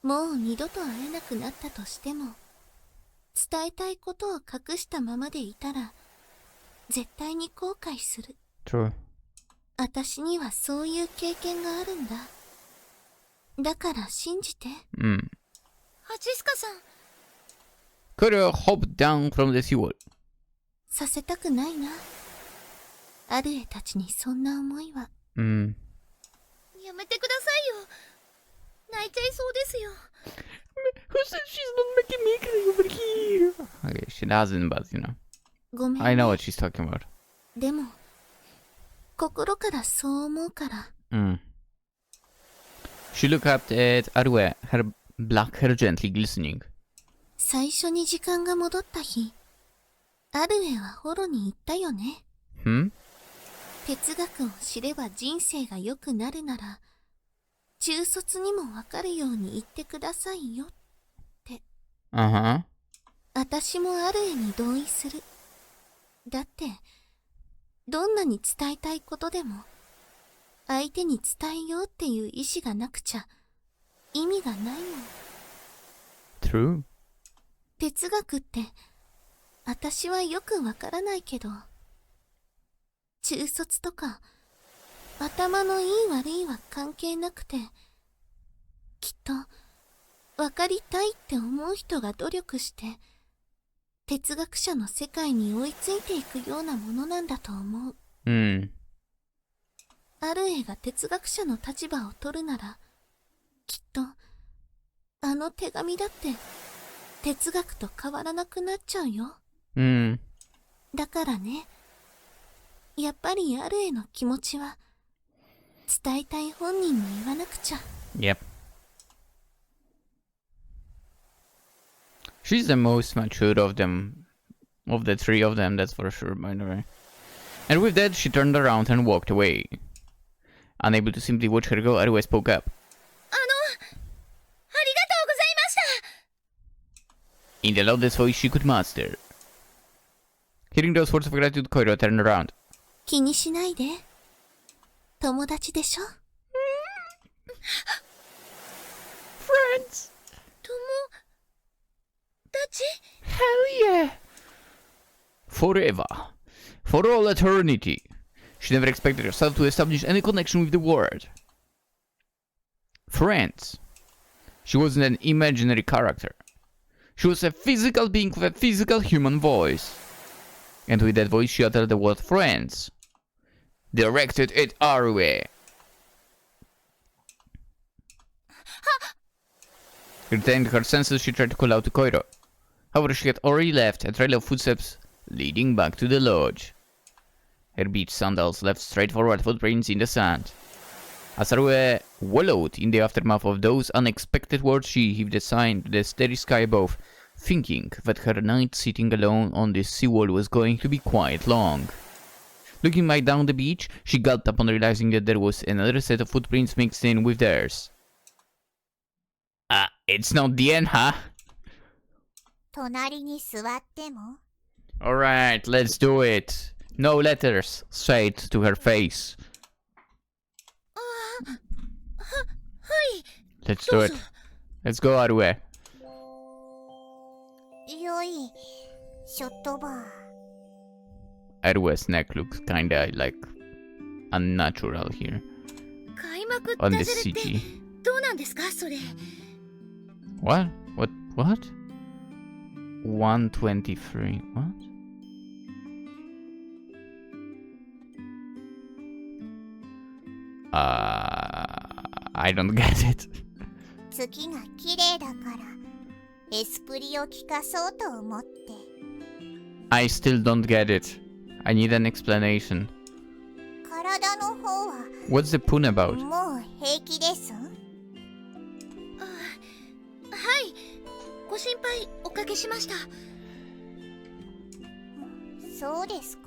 もう二度と会えなくなったとしても、伝えたいことを隠したままでいたら絶対に後悔する。 True. 私にはそういう経験があるんだ。だから信じて。ハチスカさん。Could have hopped down from the seawall. させたくないな。アルエたちにそんな思いは。やめてくださいよ。泣いちゃいそうですよ。藤 Who said she's not making me cry over here? Okay, she doesn't, but you know. ごめん I ね know what she's talking about. でも心からそう思うから She looked up at Arue, her black hair gently glistening. 最初に時間が戻った日アルエはホロに言ったよね Hmm? 哲学を知れば人生が良くなるなら中卒にもわかるように言ってくださいよって Uh-huh. 私もアルエに同意するだってどんなに伝えたいことでも相手に伝えようっていう意志がなくちゃ意味がないもん True. 哲学って私はよくわからないけど中卒とか頭のいい悪いは関係なくてきっとわかりたいって思う人が努力して哲学者の世界に追いついていくようなものなんだと思う。アルエが哲学者の立場を取るなら、きっとあの手紙だって哲学と変わらなくなっちゃうよ。だからね、やっぱりアルエの気持ちは伝えたい本人に言わなくちゃ。Yep. She's the most mature of them, of the three of them, that's for sure, by the way. And with that, she turned around and walked away. Unable to simply watch her go, Arue spoke up. ありがとうございました。 In the loudest voice she could master. Hearing those words of gratitude, Koiro turned around. 気にしないで。友達でしょ。Friends! 友達 Hell yeah! Forever. For all eternity. She never expected herself to establish any connection with the world. Friends. She wasn't an imaginary character. She was a physical being with a physical human voice. And with that voice she uttered the word friends. Directed at Arue. Retaining her senses, she tried to call out to Koiro. However, she had already left a trail of footsteps leading back to the lodge. Her beach sandals left straightforward footprints in the sand. As Arue wallowed in the aftermath of those unexpected words, she heaved a sigh to the starry sky above, thinking that her night sitting alone on this seawall was going to be quite long. Looking back down the beach, she gulped upon realizing that there was another set of footprints mixed in with theirs. It's not the end, huh? 隣に座っても Alright, let's do it. No letters, straight to her face. はい。 Let's do it. Let's go, Arue. よいショットバー Arue's neck looks kinda like unnatural here 開幕 on ダ the ジャレって CG. どうなんですかそれ。 What? What? 123. What? I don't get it. 月が綺麗だからエスプリを聞かそうと思って I still don't get it. I need an explanation. 体の方は What's the pun about? もう平気ですはい。ご心配おかけしました。そうですか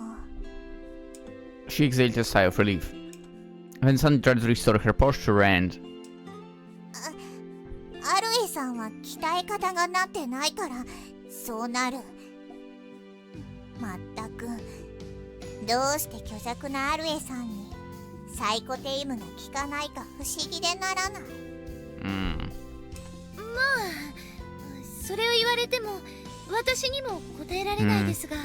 She exhaled a sigh of relief. Then suddenly tried to restore her posture and... アルエさんは鍛え方がなってないからそうなるまったくどうして虚弱なアルエさんにサイコテイムが効かないか不思議でならない。まあそれを言われても私にも答えられないですが、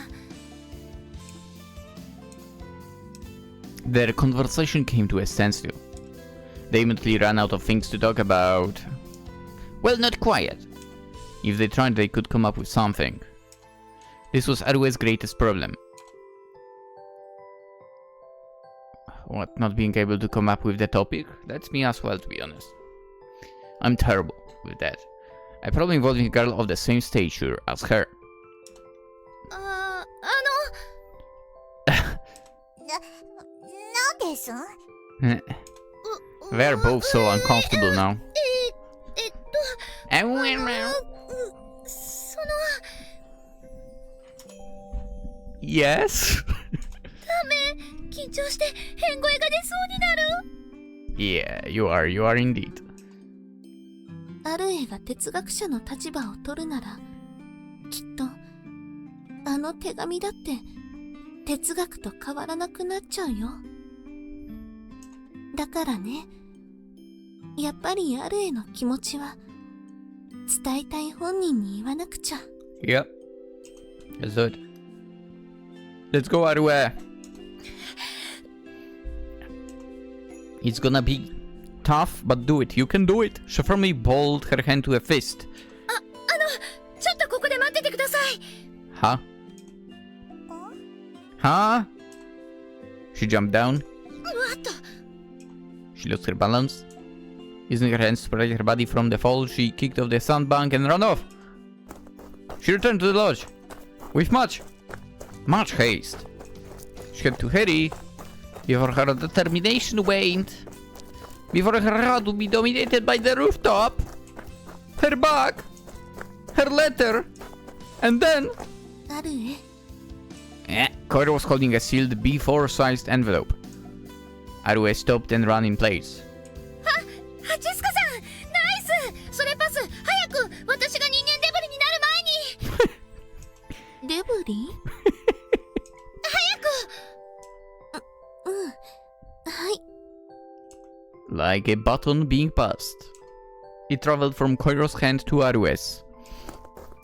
Their conversation came to a standstill. They immediately ran out of things to talk about. Well, not quite. If they tried, they could come up with something. This was Arue's greatest problem. What, not being able to come up with the topic? That's me as well, to be honest. I'm terrible with that. A problem involving a girl of the same stature as her. なんです？ They're both so uncomfortable now. その Yes? 緊張して変声が出そうになる。 Yeah, you are indeed. アルエが哲学者の立場を取るなら、きっとあの手紙だって哲学と変わらなくなっちゃうよ。だからね、やっぱりアルエの気持ちは伝えたい本人に言わなくちゃ。 Yep. Let's do it. Let's go, Arue. It's gonna be tough, but do it. You can do it. She firmly balled her hand to a fist. ちょっとここで待っててください。 Huh? Huh? She jumped down. What? She lost her balance. Using her hands to protect her body from the fall, she kicked off the sandbank and ran off. She returned to the lodge with much haste. She had to hurry before her determination waned. Before her heart would be dominated by the rooftop, her bag, her letter, and then... アルエ、 Koira was holding a sealed B4-sized envelope. Arue stopped and ran in place. ハチスカさん、ナイス。それパス、早く私が人間デブリになる前に。デブリ？早く。はい。 Like a button being passed. It traveled from Koiro's hand to Arue's.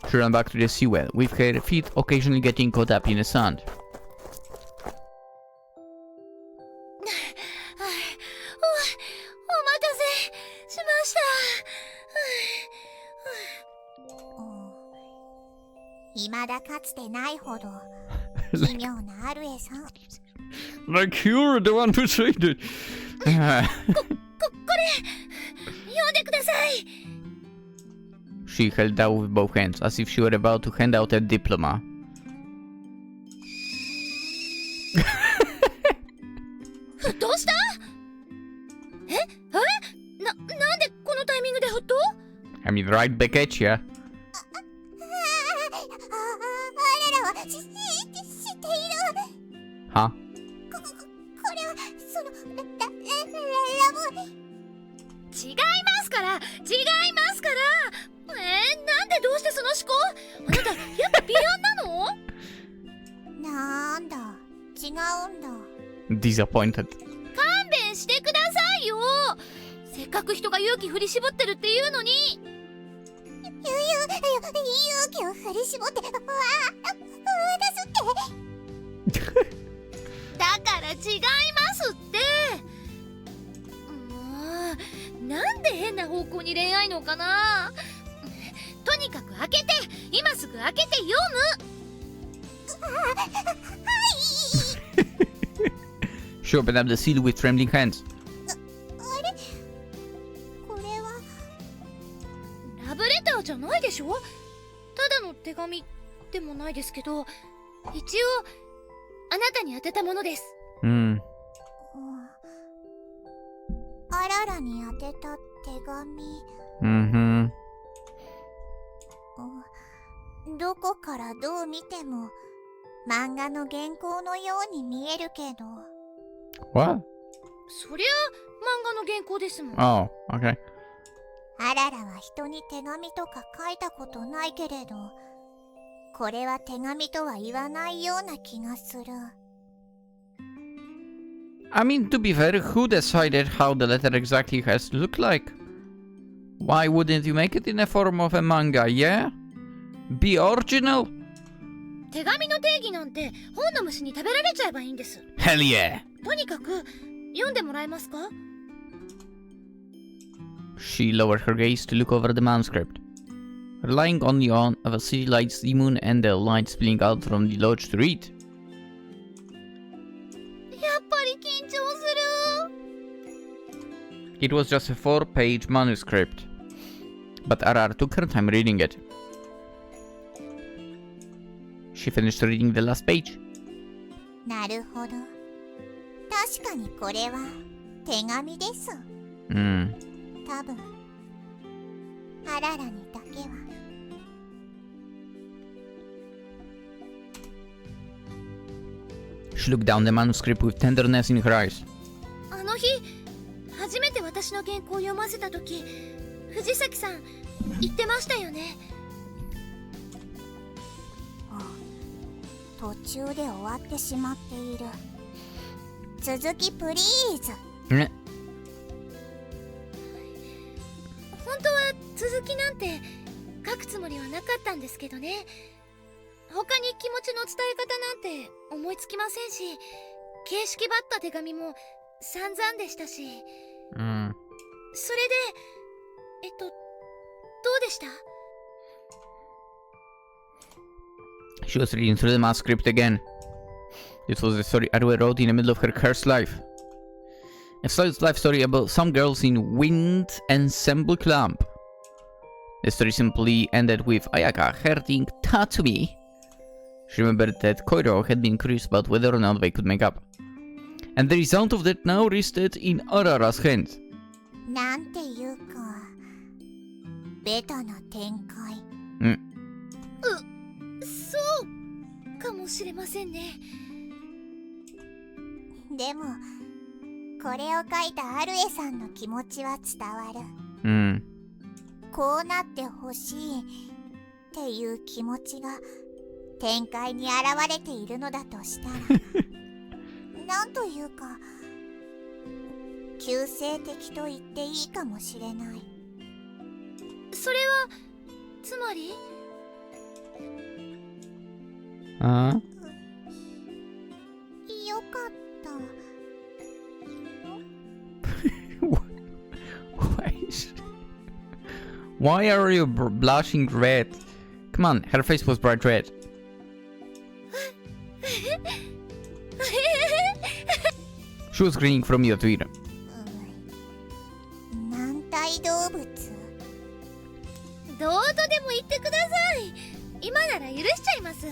She ran back to the seawell, with her feet occasionally getting caught up in the sand. お待たせしました。未だかつてないほど奇妙なアルエさん。 Like you're the one who said it. これ読んでください。 She held out with both hands, as if she were about to hand out a diploma. どうした？なんでこのタイミングで沸騰？ I mean, right back at ya. あららは知っている。 Huh? これはそのラブ。違いますから。なんでどうしてその思考？あなたやっぱビヨンなの？なんだ、違うんだ。 Disappointed. 勘弁してくださいよ。せっかく人が勇気振り絞ってるっていうのに。勇気を振り絞って渡すって。だから違いますって。もうなんで変な方向に恋愛のかな。とにかく開けて、今すぐ開けて読む。She opened up the seal with trembling hands. あれ、これはラブレターじゃないでしょ。ただの手紙でもないですけど、一応あなたに宛てたものです。あららに宛てた手紙。どこからどう見ても漫画の原稿のように見えるけど。 What? そりゃ漫画の原稿ですもん。Oh, okay. あららは人に手紙とか書いたことないけれど、これは手紙とは言わないような気がする。 I mean, to be fair, who decided how the letter exactly has to look like? Why wouldn't you make it in the form of a manga, yeah? Be original? 手紙の定義なんて本の虫に食べられちゃえばいいんです。 Hell yeah! とにかく読んでもらえますか？ She lowered her gaze to look over the manuscript. Relying only on the city lights, the moon, and the light spilling out from the lodge to read. やっぱり緊張する。 It was just a 4-page manuscript. But Arare took her time reading it. She finished reading the last page. なるほど。確かにこれは手紙です。多分アララにだけは。She looked down the manuscript with tenderness in her eyes. あの日、初めて私の原稿を読ませたとき、藤崎さん言ってましたよね。途中で終わってしまっている。続きプリーズ。ね。本当は続きなんて書くつもりはなかったんですけどね。他に気持ちの伝え方なんて思いつきませんし、形式ばった手紙も散々でしたし。それでどうでした？ She was reading through the manuscript again. This was the story Arue wrote in the middle of her cursed life. A solid life story about some girls in Wind Ensemble Club. The story simply ended with Ayaka hurting Tatsumi. She remembered that Koiro had been curious about whether or not they could make up. And the result of that now rested in Arara's hands. なんていうか、ベタな展開。そうかもしれませんね。でもこれを書いたアルエさんの気持ちは伝わる。こうなってほしいっていう気持ちが展開に現れているのだとしたらなんというか救世的と言っていいかもしれない。それはつまりよかった。Why are you blushing red? Come on, her face was bright red. She was grinning from ear to ear. 軟体動物。どうとでも言ってください。今なら許しちゃいます。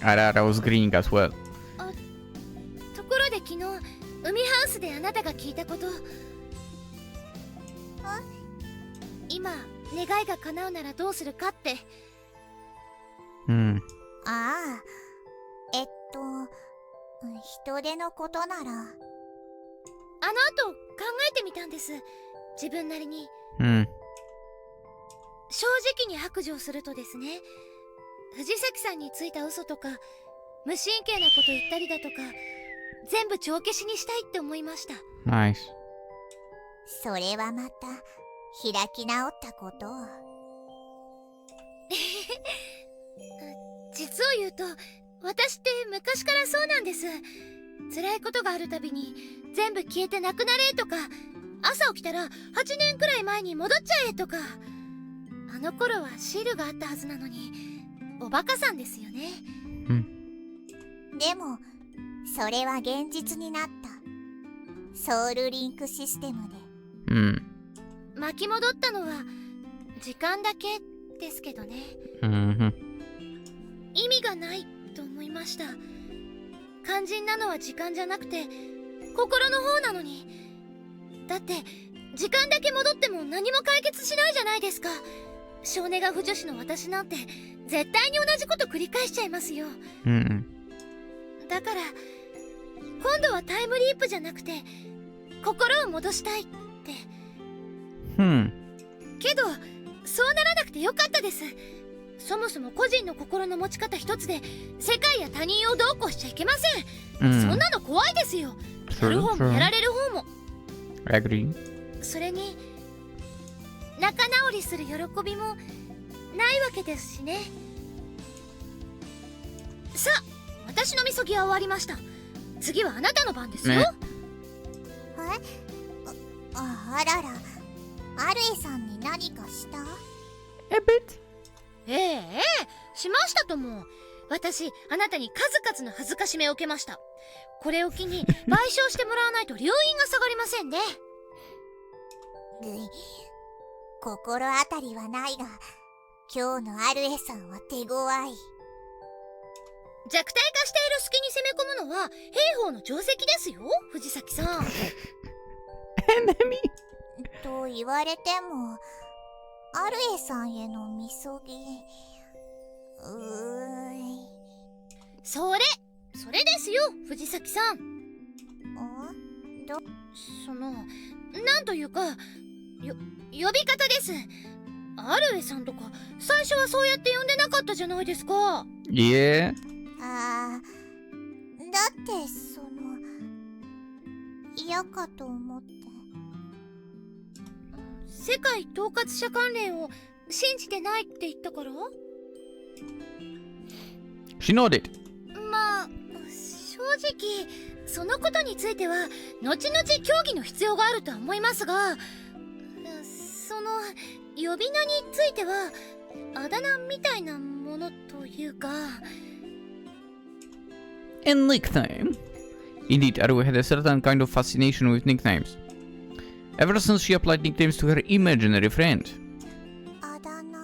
Arara was grinning as well. ところで昨日海ハウスであなたが聞いたこと。今願いが叶うならどうするかって。ああ、人手のことなら。あの後考えてみたんです、自分なりに。正直に白状するとですね、藤崎さんについた嘘とか無神経なこと言ったりだとか全部帳消しにしたいって思いました。ナイス。それはまた開き直ったことを実を言うと私って昔からそうなんです。辛いことがあるたびに全部消えてなくなれとか、朝起きたら8年くらい前に戻っちゃえとか。あの頃はシールがあったはずなのにおバカさんですよね。でもそれは現実になった。ソウルリンクシステムで巻き戻ったのは時間だけですけどね。意味がないと思いました。肝心なのは時間じゃなくて心の方なのに。だって時間だけ戻っても何も解決しないじゃないですか。少年が不女子の私なんて絶対に同じこと繰り返しちゃいますよ。だから今度はタイムリープじゃなくて心を戻したいって。けどそうならなくてよかったです。そもそも個人の心の持ち方一つで世界や他人をどうこうしちゃいけません。そんなの怖いですよ。やる方もやられる方も。それに仲直りする喜びもないわけですしね。さあ、私のみそぎは終わりました。次はあなたの番ですよ。あらら、アルエさんに何かした？しましたとも。私、あなたに数々の恥ずかしめを受けました。これを機に賠償してもらわないと留飲が下がりませんね。心当たりはないが、今日のアルエさんは手強い。弱体化している隙に攻め込むのは兵法の定石ですよ、藤崎さん。と言われても、アルエさんへのみそぎ。それですよ、藤崎さん。なんというか、呼び方です。アルエさんとか最初はそうやって呼んでなかったじゃないですか。いえ。だって嫌かと思って。世界統括者関連を信じてないって言ったから？ She nodded. まあ正直そのことについては後々協議の必要があるとは思いますが、呼び名についてはあだ名みたいなものというか。And nickname? Indeed, Arue had a certain kind of fascination with nicknames. Ever since she applied nicknames to her imaginary friend. あだ名。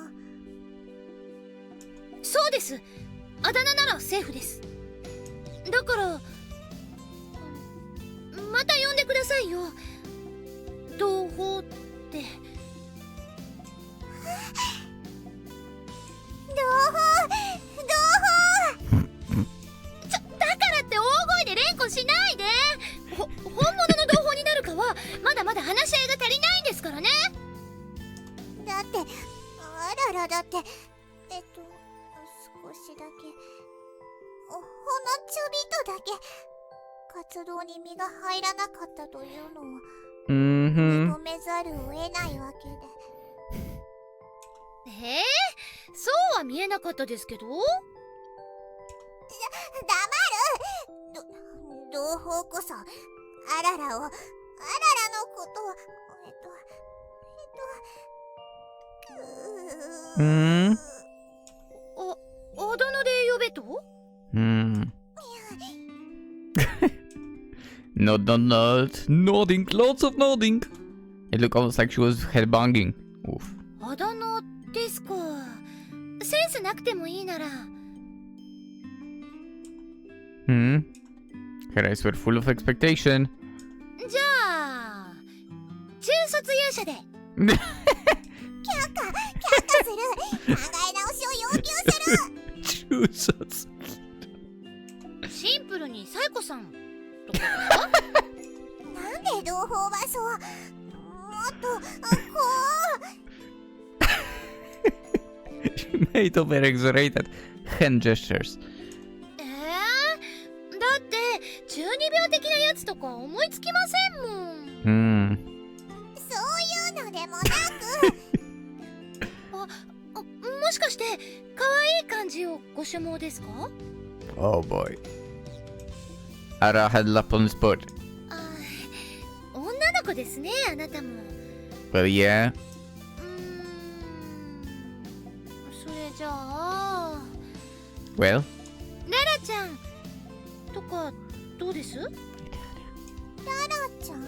そうです。あだ名ならセーフです。だからまた呼んでくださいよ。同胞って。だからって大声で連呼しないで。本物の同胞になるかはまだまだ話し合いが足りないんですからね。だってあららだって少しだけほんのちょびっとだけ活動に身が入らなかったというのを認めざるを得ないわけで。そうは見えなかったですけど。黙る。同胞こそあららのことをあだ名で呼べとNodding, lots of nodding. It looked almost like she was headbanging. Oof. あだ名ですか。センスなくてもいいなら。Her eyes were full of expectation. じゃあ中卒勇者で。却下する。考え直しを要求する。中卒。シンプルにサイコさんとか。なんで同胞はそうもっとこう。She made over exaggerated hand gestures. だって中二病的なやつとか思いつきませんもん。そういうのでもなくもしかして可愛い感じをご所望ですか？ Oh boy. Ara had lap on the spot. 女の子ですね、あなたも。Well, yeah. それじゃあ Well? ララちゃんとかどうです？ララちゃん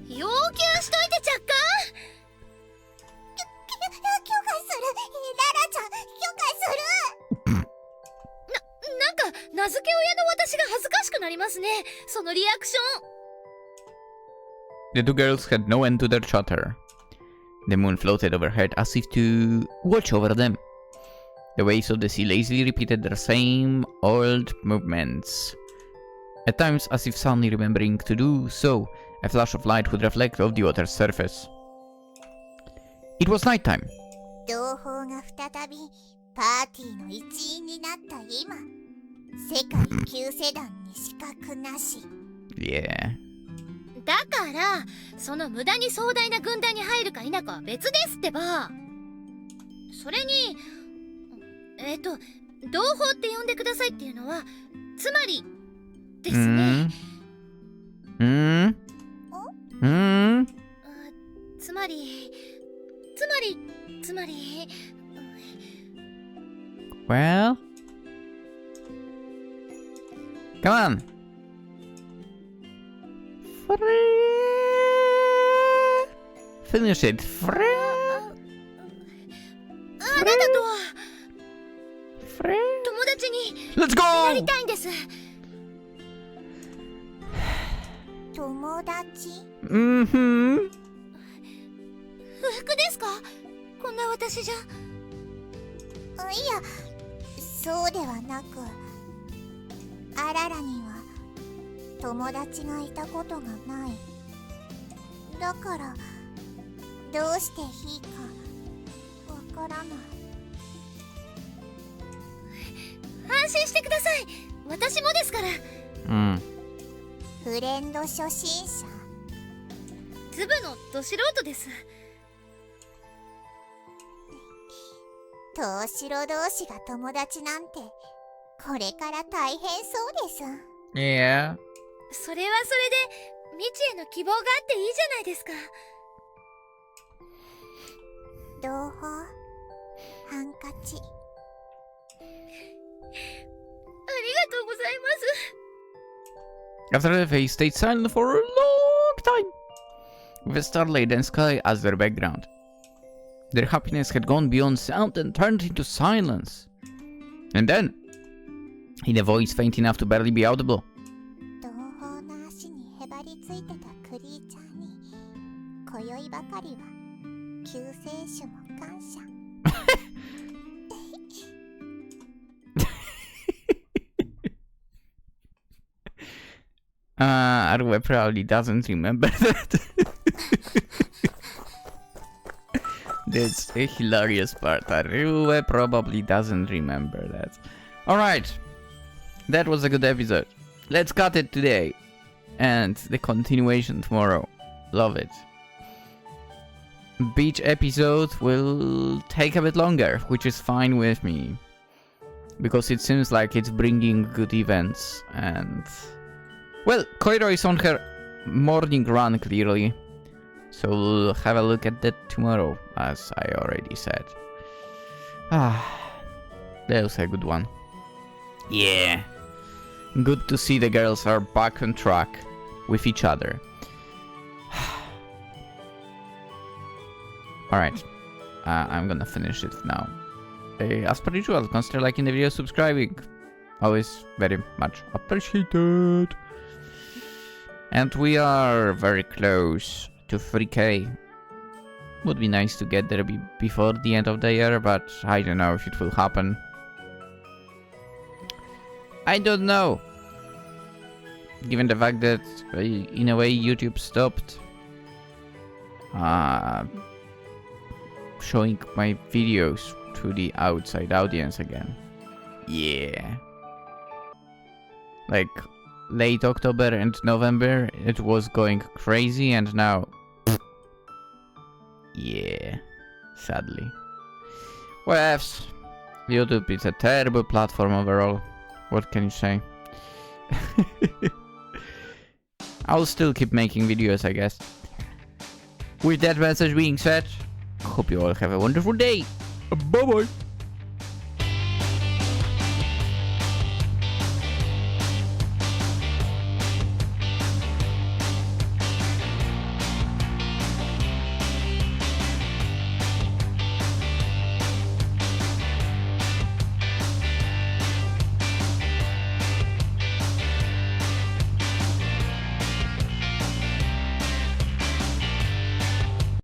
要求しといてちゃっか。許可する。ララちゃん許可する。なんか名付け親の私が恥ずかしくなりますね、そのリアクション。The two girls had no end to their chatter. The moon floated overhead as if to watch over them. The waves of the sea lazily repeated their same old movements. At times, as if suddenly remembering to do so, a flash of light would reflect off the water's surface. It was nighttime. 同胞が再びパーティーの一員になった今、世界旧世団に資格なし。Yeah. だからその無駄に壮大な軍団に入るか否かは別ですってば。それに同胞って呼んでくださいっていうのはつまりですね。つまり Well? Come on. Finish it. あなたとは友達に Let's な go! りたいんです。友達？ Mm-hmm. 不服ですか？こんな私じゃ。いや、そうではなく、あららには友達がいたことがない。だからどうしていいかわからない。安心してください。私もですから。Mm. フレンド初心者？ズブのど素人です。東城同士が友達なんてこれから大変そうです。 Yeah. それはそれで未知への希望があっていいじゃないですか。同胞、ハンカチ。ありがとうございます。 After that, they stayed silent for a long time, with starlight and sky as their background. Their happiness had gone beyond sound and turned into silence. And then, in a voice faint enough to barely be audible, 同胞の足にへばりついてたクリーチャーに今宵ばかりは救世主も感謝。Arue probably doesn't remember that. That's a hilarious part. Arue probably doesn't remember that. Alright. That was a good episode. Let's cut it today. And the continuation tomorrow. Love it. Beach episode will take a bit longer, which is fine with me. Because it seems like it's bringing good events and... Well, Koiro is on her morning run, clearly. So we'll have a look at that tomorrow, as I already said. That was a good one. Yeah. Good to see the girls are back on track with each other. Alright. I'm gonna finish it now. As per usual, consider liking the video, subscribing. Always very much appreciated. And we are very close to 3k. Would be nice to get there before the end of the year, but I don't know if it will happen. I don't know. Given the fact that, in a way, YouTube stopped showing my videos to the outside audience again. Yeah. Like, late October and November, it was going crazy, and now... yeah. Sadly. Well, YouTube is a terrible platform overall. What can you say? I'll still keep making videos, I guess. With that message being said, hope you all have a wonderful day. Bye bye.